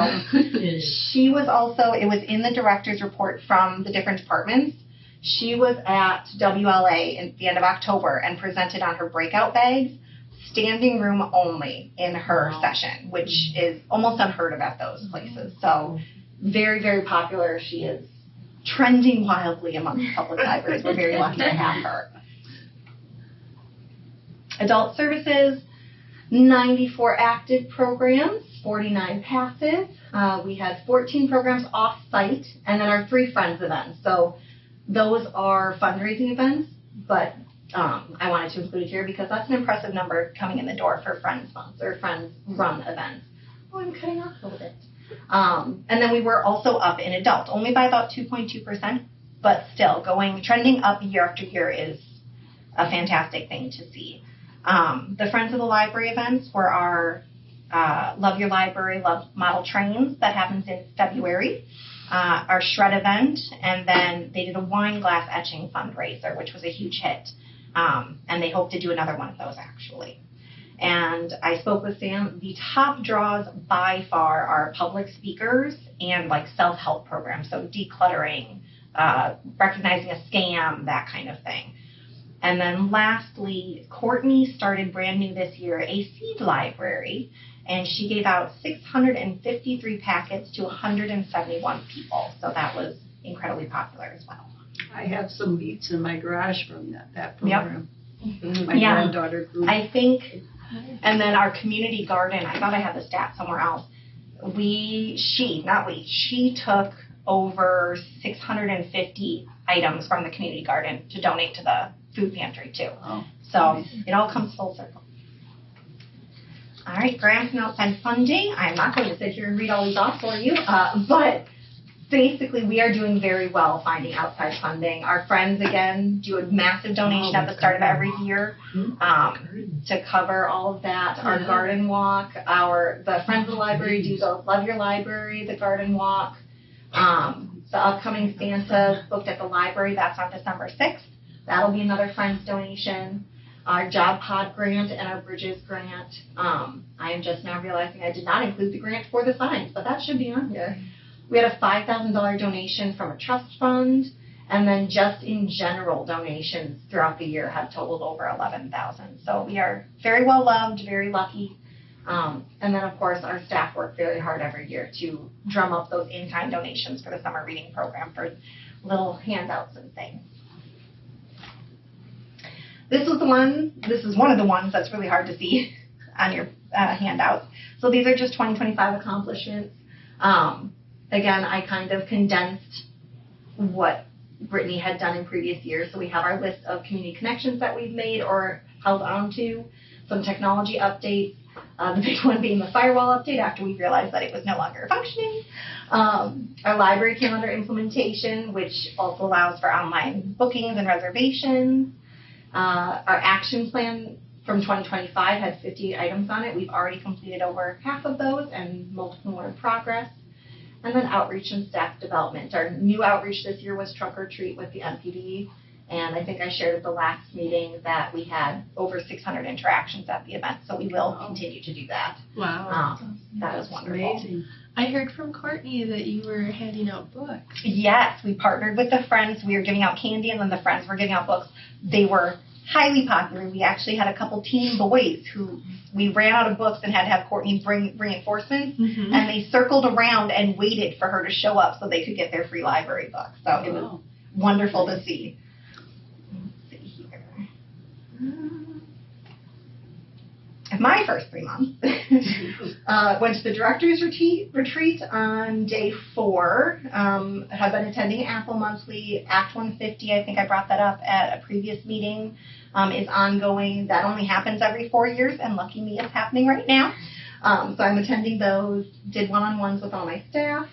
she was also, it was in the director's report from the different departments. She was at WLA at the end of October and presented on her breakout bags, standing room only in her session, which is almost unheard of at those places. So very, very popular. She is trending wildly amongst public libraries. We're very lucky to have her. Adult services, 94 active programs, 49 passive. We had 14 programs off-site, and then our 3 Friends events. So those are fundraising events, but I wanted to include it here because that's an impressive number coming in the door for Friends months or Friends run events. Oh, I'm cutting off a little bit. And then we were also up in adult, only by about 2.2%, but still trending up year after year is a fantastic thing to see. The Friends of the Library events were our Love Your Library, Love Model Trains that happens in February, our Shred event, and then they did a wine glass etching fundraiser, which was a huge hit, and they hope to do another one of those actually. And I spoke with Sam. The top draws by far are public speakers and like self-help programs, so decluttering, recognizing a scam, that kind of thing. And then lastly, Courtney started brand new this year a seed library, and she gave out 653 packets to 171 people. So that was incredibly popular as well. I have some beets in my garage from that program. Yep. My granddaughter grew. I think, and then our community garden, I thought I had the stat somewhere else. She took over 650 items from the community garden to donate to the food pantry too. Oh. So it all comes full circle. All right, grants and outside funding. I'm not going to sit here and read all these off for you, but basically we are doing very well finding outside funding. Our friends, again, do a massive donation at the start of every year to cover all of that. Our garden walk, the Friends of the Library do the Love Your Library, the garden walk. The upcoming Santa booked at the library, that's on December 6th. That'll be another Friends donation. Our Job Pod grant and our Bridges grant. I am just now realizing I did not include the grant for the signs, but that should be on here. We had a $5,000 donation from a trust fund, and then just in general donations throughout the year have totaled over $11,000. So we are very well loved, very lucky. And then, of course, our staff work very hard every year to drum up those in-kind donations for the summer reading program for little handouts and things. This is one of the ones that's really hard to see on your handouts. So these are just 2025 accomplishments. Again, I kind of condensed what Brittany had done in previous years. So we have our list of community connections that we've made or held on to, some technology updates, the big one being the firewall update after we realized that it was no longer functioning. Our library calendar implementation, which also allows for online bookings and reservations. Our action plan from 2025 had 58 items on it. We've already completed over half of those and multiple more in progress. And then outreach and staff development. Our new outreach this year was trunk or treat with the NPD. And I think I shared at the last meeting that we had over 600 interactions at the event. So we will continue to do that. Wow. That is wonderful. Amazing. I heard from Courtney that you were handing out books. Yes, we partnered with the Friends. We were giving out candy, and then the Friends were giving out books. They were highly popular. We actually had a couple teen boys who we ran out of books and had to have Courtney bring reinforcements, Mm-hmm. and they circled around and waited for her to show up so they could get their free library books. So it was wonderful to see. Let's see here. My first 3 months. Went to the director's retreat on day 4. Have been attending Apple Monthly. Act 150, I think I brought that up at a previous meeting, is ongoing. That only happens every 4 years, and lucky me, it's happening right now. So I'm attending those. Did one-on-ones with all my staff.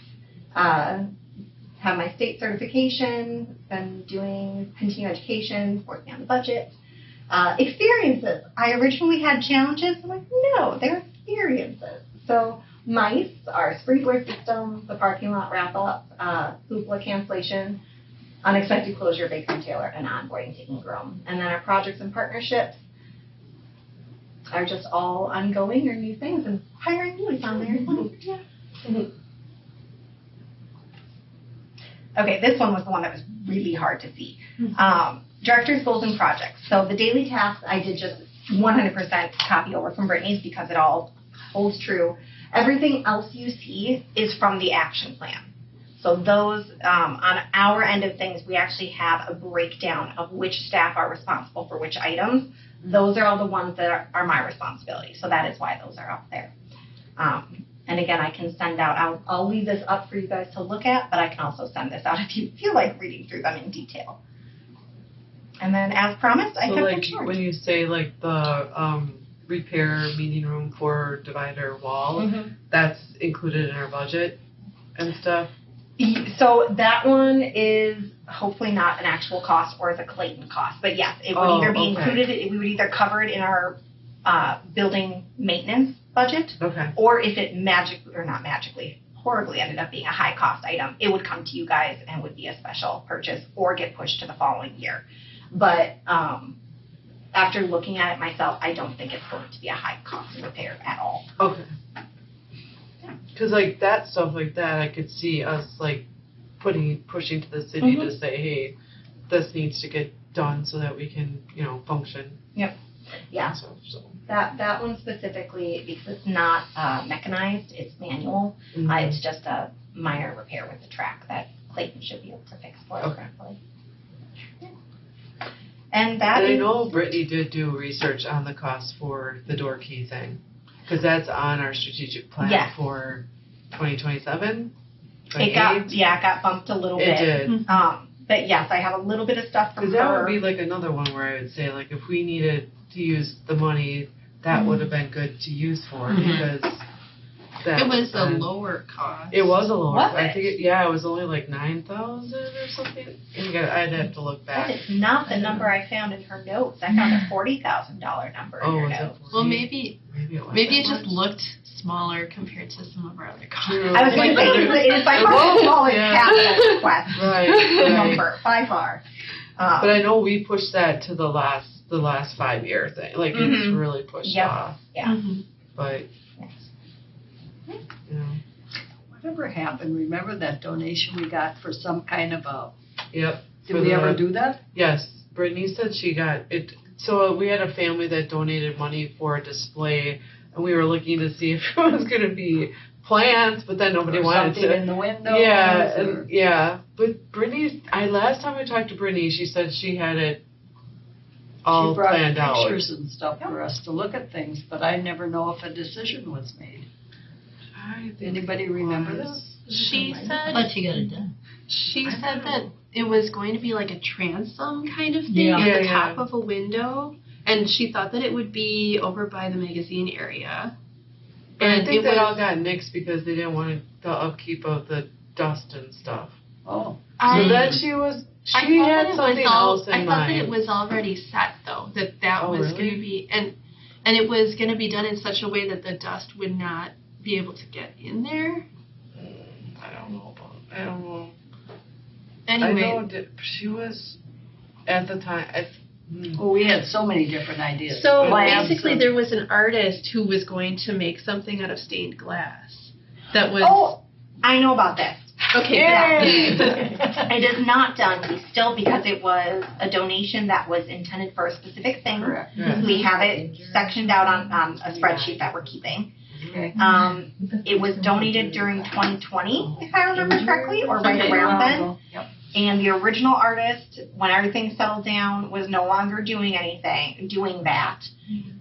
Have my state certification. Been doing continuing education, working on the budget. Experiences. I originally had challenges. I'm like, no, they're experiences. So MICE, our sprinkler system, the parking lot wrap-up, hoopla cancellation, unexpected closure, big retailer, and onboarding taking groom. And then our projects and partnerships are just all ongoing or new things, and hiring new is on there. Yeah. Okay, this one was the one that was really hard to see. Director's goals and projects. So the daily tasks, I did just 100% copy over from Brittany's because it all holds true. Everything else you see is from the action plan. So those, on our end of things, we actually have a breakdown of which staff are responsible for which items. Those are all the ones that are my responsibility. So that is why those are up there. And again, I can send out, I'll leave this up for you guys to look at, but I can also send this out if you feel like reading through them in detail. And then, as promised, I so kept like it short. when you say like the repair meeting room for divider wall, that's included in our budget and stuff. So that one is hopefully not an actual cost or is a Clayton cost, but yes, it would either be included. We would either cover it in our building maintenance budget, or if it horribly ended up being a high cost item, it would come to you guys and would be a special purchase or get pushed to the following year. But after looking at it myself, I don't think it's going to be a high cost repair at all. Okay. Because like that stuff like that, I could see us like pushing to the city to say, hey, this needs to get done so that we can, function. Yep. Yeah. So. That one specifically, because it's not mechanized, it's manual. It's just a minor repair with the track that Clayton should be able to fix for us correctly. Yeah. And I know Brittany did do research on the cost for the door key thing, because that's on our strategic plan for 2027. It got bumped a little bit. It did. But yes, I have a little bit of stuff from her. Because that would be like another one where I would say, like, if we needed to use the money, that would have been good to use for, because that it was a lower cost. It was a lower. Was I think it was only like 9,000 or something. I'd have to look back. That is not the number I found in her notes. I found a $40,000 number in her notes. Well, maybe it just looked smaller compared to some of our other costs. I was going to say it's by far the smallest capital request number by far. But I know we pushed that to the last 5-year thing. Like it's really pushed off. Yeah. But whatever happened, remember that donation we got for some kind of a... Yep. Did we ever do that? Yes. Brittany said she got it. So we had a family that donated money for a display, and we were looking to see if it was going to be plants, but then nobody wanted something to. in the window. Yeah, But Brittany, last time I talked to Brittany, she said she had it all planned out. She brought pictures and stuff for us to look at things, but I never know if a decision was made. Anybody remember this? She said. But you got it done. She said that it was going to be like a transom kind of thing at the top of a window, and she thought that it would be over by the magazine area. And I think that all got nixed because they didn't want the upkeep of the dust and stuff. Oh. So then she had something else in mind. I thought that it was already set, though, that was going to be, and it was going to be done in such a way that the dust would not be able to get in there. I don't know. Anyway, I know she was at the time. Well, we had so many different ideas. so Labs basically and- there was an artist who was going to make something out of stained glass that was Oh, I know about this. okay. It is not done. We still, because it was a donation that was intended for a specific thing. Correct. Yeah. We have it sectioned out on a spreadsheet that we're keeping. Okay. It was donated during 2020, if I remember correctly, or right Okay. around then. Yep. And the original artist, when everything settled down, was no longer doing that.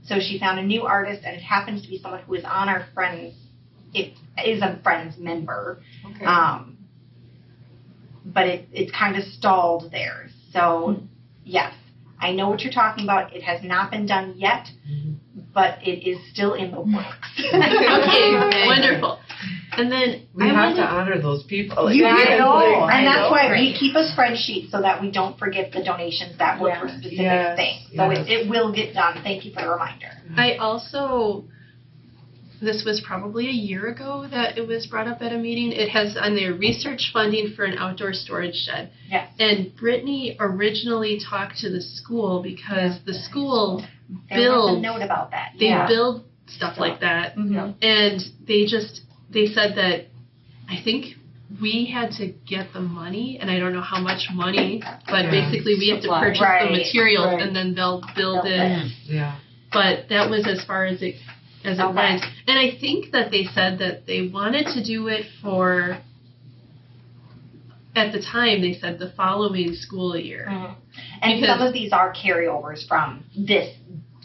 So she found a new artist, and it happens to be someone who is on our Friends, it is a Friends member. Okay. But it's kind of stalled there. So, yes, I know what you're talking about. It has not been done yet, but it is still in the works. Okay, wonderful. And then We have to honor those people. You Like, know, and that's know. why we keep a spreadsheet so that we don't forget the donations that were for specific Yes, things. So yes. it will get done. Thank you for the reminder. I also, this was probably a year ago that it was brought up at a meeting. It has on their research funding for an outdoor storage shed. Yes. And Brittany originally talked to the school because the school There was a builds, note about that. they Yeah. build stuff like that. Mhm. And they said that I think we had to get the money, and I don't know how much money, but Yeah. basically we have to Supply. purchase Right, the materials right. and then they'll build Build it. Yeah. But that was as far as it Okay. went. And I think that they said that they wanted to do it for, at the time, they said the following school year. Mhm. And Because- some of these are carryovers from this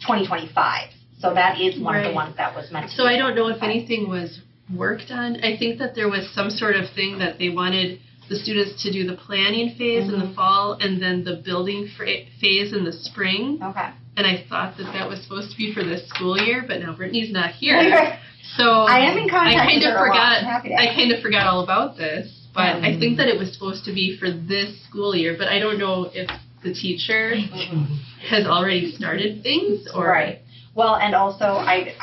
2025. So that is one of the Right. ones that was meant to So be I don't know if 2025. anything was worked on. I think that there was some sort of thing that they wanted the students to do the planning phase in the fall and then the building phase in the spring. Okay. And I thought that that was supposed to be for this school year, but now Brittany's not here. So I am in contact I kind with of her a lot. forgot. I'm happy to I ask. kind of forgot all about this, but I think that it was supposed to be for this school year. But I don't know if the teacher has already started things or Right. Well, and also I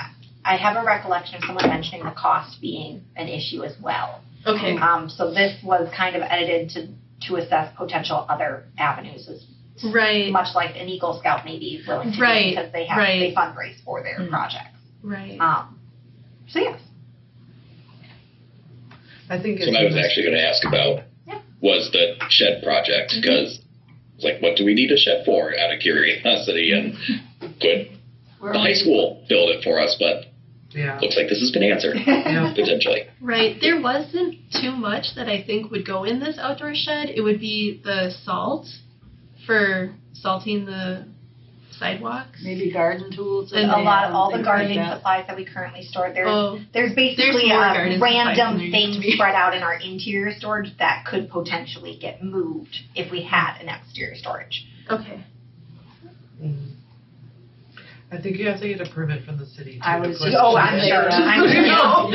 have a recollection of someone mentioning the cost being an issue as well. Okay. So this was kind of edited to assess potential other avenues, as Right. much like an Eagle Scout may be willing to Right, do because they have right. they fundraise for their projects. Right. So yes. I think So it's I was actually going to ask about Yeah. was the shed project because it's like, what do we need a shed for? Out of curiosity, and could Where the are high we- school build it for us? But yeah. looks like this has been answered Yeah. potentially. Right. There wasn't too much that I think would go in this outdoor shed. It would be the salt for salting the sidewalks. Maybe garden tools. And A lot of all the things gardening like that. supplies that we currently store. Oh, There's basically more garden supplies random than there used things to be. spread out in our interior storage that could potentially get moved if we had an exterior storage. okay. Mhm. I think you have to get a permit from the city. too, I to was put just- Oh, it I'm in. sure. I'm sure. No.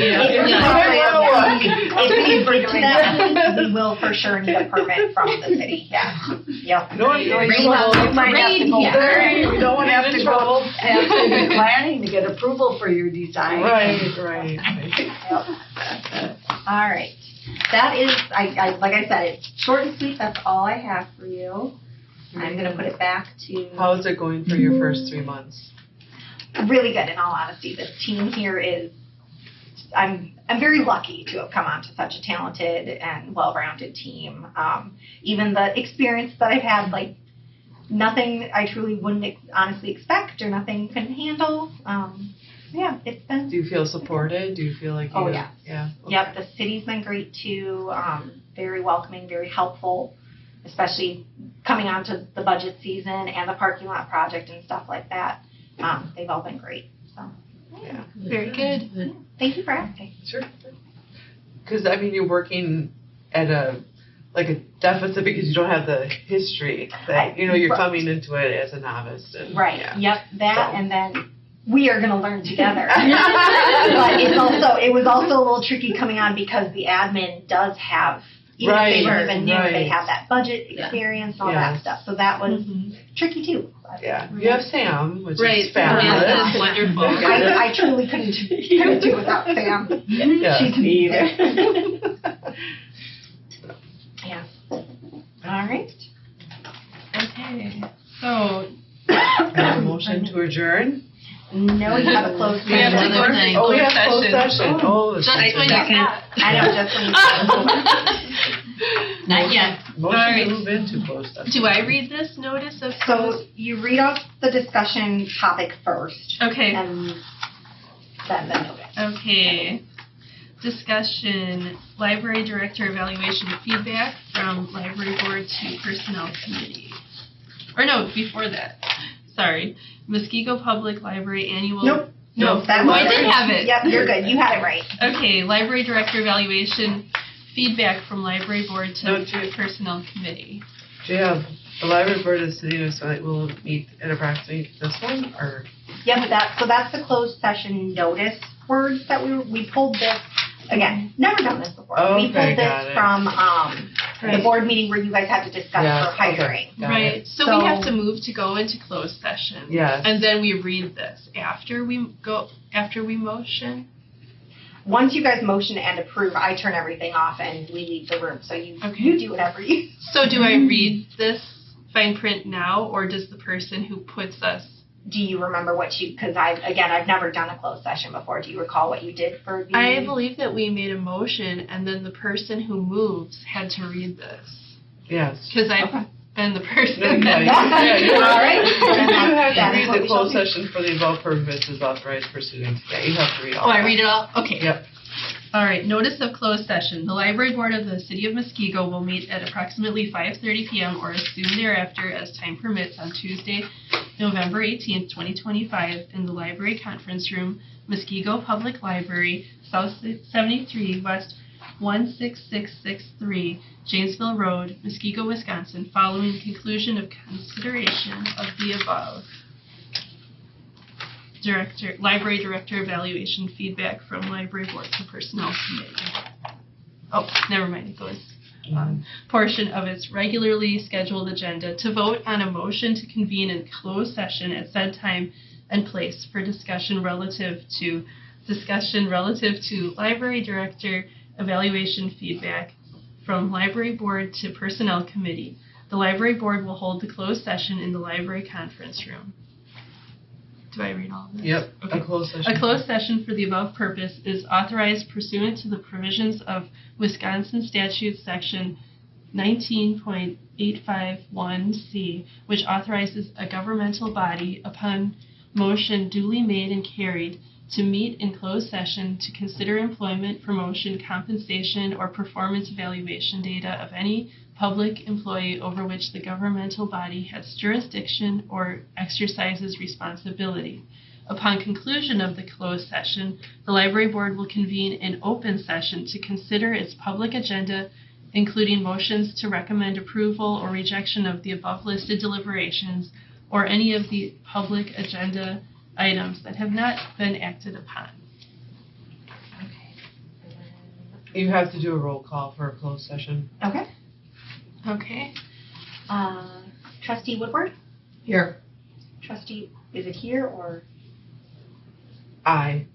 If we bring to that, we will for sure need a permit from the city. Yeah. Yep. No, you Bring don't up- want might have to go Yeah. there. We don't have Get in to trouble. go have to be planning to get approval for your design. Right. Yep. All right. That is, I like I said, it's short and sweet. That's all I have for you. I'm gonna put it back to How is it going for your first 3 months? really good. In all honesty, this team here is. I'm very lucky to have come onto such a talented and well-rounded team. Even the experience that I've had, like nothing I truly wouldn't honestly expect or nothing couldn't handle. Yeah, it's been. Do you feel supported? Do you feel like you? Oh, yeah. Yeah. Yep, the city's been great too. Very welcoming, very helpful, especially coming onto the budget season and the parking lot project and stuff like that. They've all been great. So Yeah. Very good. thank you for asking. Sure. Because I mean, you're working at a deficit because you don't have the history that you're Right. coming into it as a novice. And, Right. Yeah. Yep. That So. and then we are going to learn together. But it was also a little tricky coming on because the admin does have. Even if they weren't even new, they Right. have that budget experience and all Yeah. that stuff. So that was Mhm. tricky too. Yeah. You have Sam, which Right. is fabulous. Samantha's wonderful. I truly couldn't do without Sam. Yeah. She's me either. Okay, so Have a motion to adjourn? No, you have a closed We have session. another thing. Oh, we have closed Closed session. Oh, just when you Yeah. can. I know, just when you Not yet. Motion Alright. to move into closed session. Do I read this notice of So closed? you read off the discussion topic first, Okay. and then the notice. Okay. Discussion, library director evaluation feedback from library board to personnel committee. Or no, before that. Sorry. Muskego Public Library annual. Nope. No, That I was did have it. Yep, you're good. You had it right. Okay, library director evaluation feedback from library board to No, Jim. personnel committee. Yeah, the library board of the city of Muskego will meet at approximately this one, or? Yep, so that's the closed session notice words that we pulled this, again, never done this before. We Okay, pulled got this it. from, the Right. board meeting where you guys had to discuss Yes, for hiring. Got Right, it. so So- we have to move to go into closed session. Yes. And then we read this after we motion? Once you guys motion and approve, I turn everything off and we leave the room, so you Okay. do whatever you. So do I read this fine print now, or does the person who puts us? Do you remember what because I've never done a closed session before. Do you recall what you did for the? I believe that we made a motion, and then the person who moves had to read this. Yes. Because I've Okay. been the person Yeah, that. yeah, you're All right. right. You do have That to is read what the we closed shall do. session for the above purposes authorized pursuant. Yeah, you have to read all Oh, I that. read it all? Okay. Yep. All right, notice of closed session. The library board of the city of Muskego will meet at approximately 5:30 p.m. or as soon thereafter as time permits on Tuesday, November 18th, 2025 in the library conference room, Muskego Public Library, South 73 West 16663, Janesville Road, Muskego, Wisconsin, following conclusion of consideration of the above. Library director evaluation feedback from library board to personnel committee. Oh, never mind, it goes on. Portion of its regularly scheduled agenda to vote on a motion to convene in closed session at said time and place for discussion relative to library director evaluation feedback from library board to personnel committee. The library board will hold the closed session in the library conference room. Do I read all of this? Yep, Okay. a closed session. A closed session for the above purpose is authorized pursuant to the provisions of Wisconsin Statute Section 19.851C, which authorizes a governmental body, upon motion duly made and carried, to meet in closed session to consider employment, promotion, compensation, or performance evaluation data of any public employee over which the governmental body has jurisdiction or exercises responsibility. Upon conclusion of the closed session, the library board will convene an open session to consider its public agenda, including motions to recommend approval or rejection of the above listed deliberations or any of the public agenda items that have not been acted upon. You have to do a roll call for a closed session. Okay. Okay. Trustee Woodward? Here. Trustee, is it here or I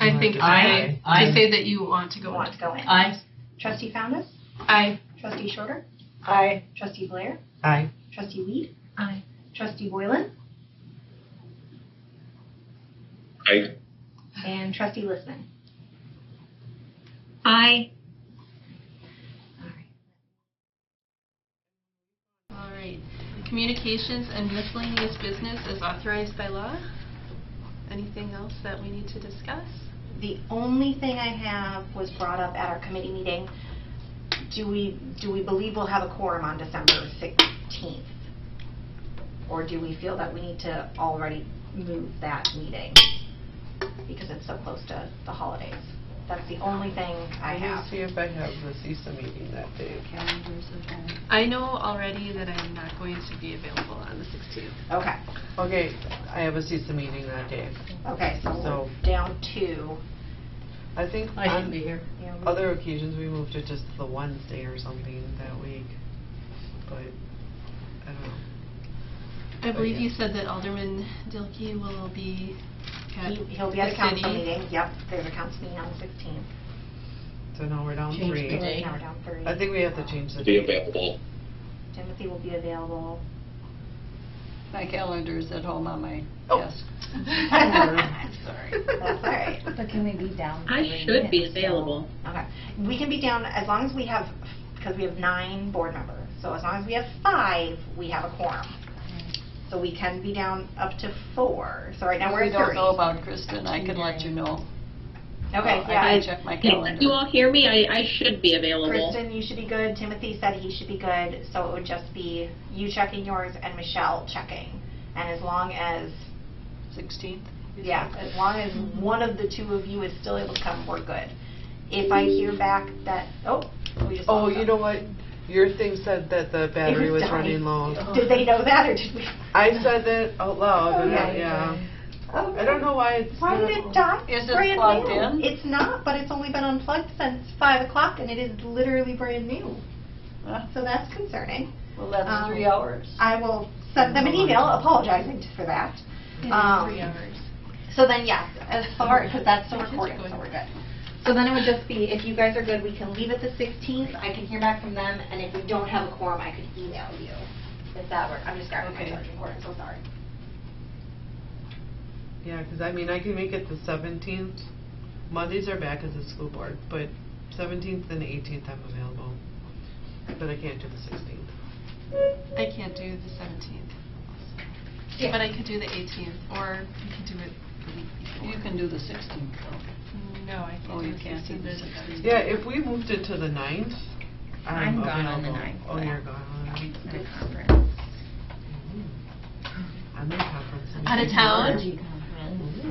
think Aye. I say that you want to you go want on. to go in? Aye. Trustee Foundas? Aye. Trustee Schroeder? Aye. Trustee Blair? Aye. Trustee Weed? Aye. Trustee Boylan? I And Trustee Listman? Aye. All right. Communications and miscellaneous business as authorized by law. Anything else that we need to discuss? The only thing I have was brought up at our committee meeting. Do we believe we'll have a quorum on December 16th? Or do we feel that we need to already move that meeting because it's so close to the holidays? That's the only thing I I have. will see if I have the CISA meeting that day. I know already that I'm not going to be available on the 16th. Okay. Okay, I have a CISA meeting that day. Okay, so So- we're down to, I think I should on be here. other occasions we moved it just to the Wednesday or something that week. But I don't know. I believe you said that Alderman Dilkey will be at he'll be at a the council city. meeting. Yep, there's a council meeting on the 16th. So now we're down Change 3. the date. Now we're down 3. I think we have to change the be date. available. Timothy will be available. My calendar's at home on my Oh. desk. Sorry. That's all right. But can we be down? I 3 should be minutes, so- available. Okay. We can be down as long as we have, because we have 9 board members. So as long as we have 5, we have a quorum. So we can be down up to 4. So right now we're We at don't 3. know about Kristen, I can let you know. Okay, I yeah. can check my calendar. Can you all hear me? I should be available. Kristen, you should be good. Timothy said he should be good. So it would just be you checking yours and Michelle checking. And as long as, 16th? yeah, as long as one of the 2 of you is still able to come, we're good. If I hear back that, we just Oh, lost you them. know what? Your thing said that the battery was dying. running low. Did they know that, or did we? I said that out loud, and Okay. yeah. Okay. I don't know why it's. Why did it die? Is it Brand plugged new. in? It's not, but it's only been unplugged since 5 o'clock, and it is literally brand new. Huh? So that's concerning. Well, that's Um, 3 hours. I will send them an email apologizing for that. It is 3 hours. So then, yes, as far, because that's the recording, so we're good. So then it would just be, if you guys are good, we can leave it the 16th, I can hear back from them, and if we don't have a quorum, I could email you, if that works. I'm just grabbing my Okay. charging cord, I'm so sorry. Yeah, because I mean, I can make it the 17th. Mondays are back as a school board, but 17th and 18th I'm available. But I can't do the 16th. I can't do the 17th. Yeah. But I could do the 18th, or you could do it the week before. You can do the 16th, though. No, I can't Oh, do you the can't do 16th the or the 16th. 17th. Yeah, if we moved it to the 9th, I'm gone on the available. 9th, Oh, but- you're gone on the 9th. The conference. I'm in conference. Out of town?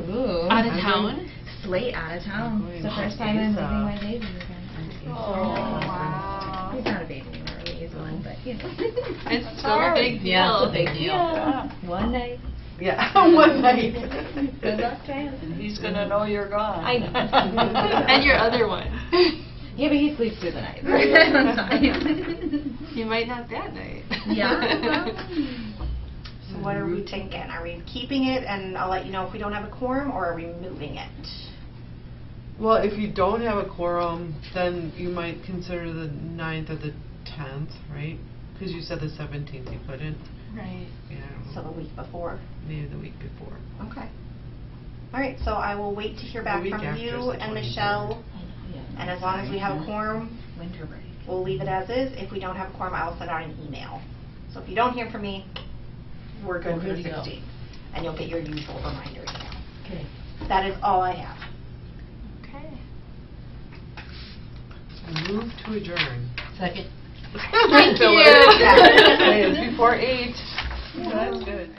Ooh. Out of town? Slate out of town. going It's the to first time I'm Asa. moving my baby again. Oh, wow. He's not a baby anymore, he's one, but you know. It's still a big deal. Yeah, it's a big deal. Yeah. One night. Yeah, one night. Good luck, Jan. And he's gonna know you're gone. I know. And your other one. Yeah, but he sleeps through the night. You might not that night. Yeah. So what are we thinking? Are we keeping it, and I'll let you know if we don't have a quorum, or are we moving it? Well, if you don't have a quorum, then you might consider the 9th or the 10th, right? Because you said the 17th you couldn't. Right. Yeah, So the week before. maybe the week before. Okay. All right, so I will wait to hear back week from after is you the and 23rd. Michelle, and as long as we have a quorum, Winter break. we'll leave it as is. If we don't have a quorum, I will send out an email. So if you don't hear from me, we're good for the 16th, and you'll get your usual reminder email. Okay. That is all I have. Okay. Move to adjourn. Second. Thank you. It's before 8. That's good.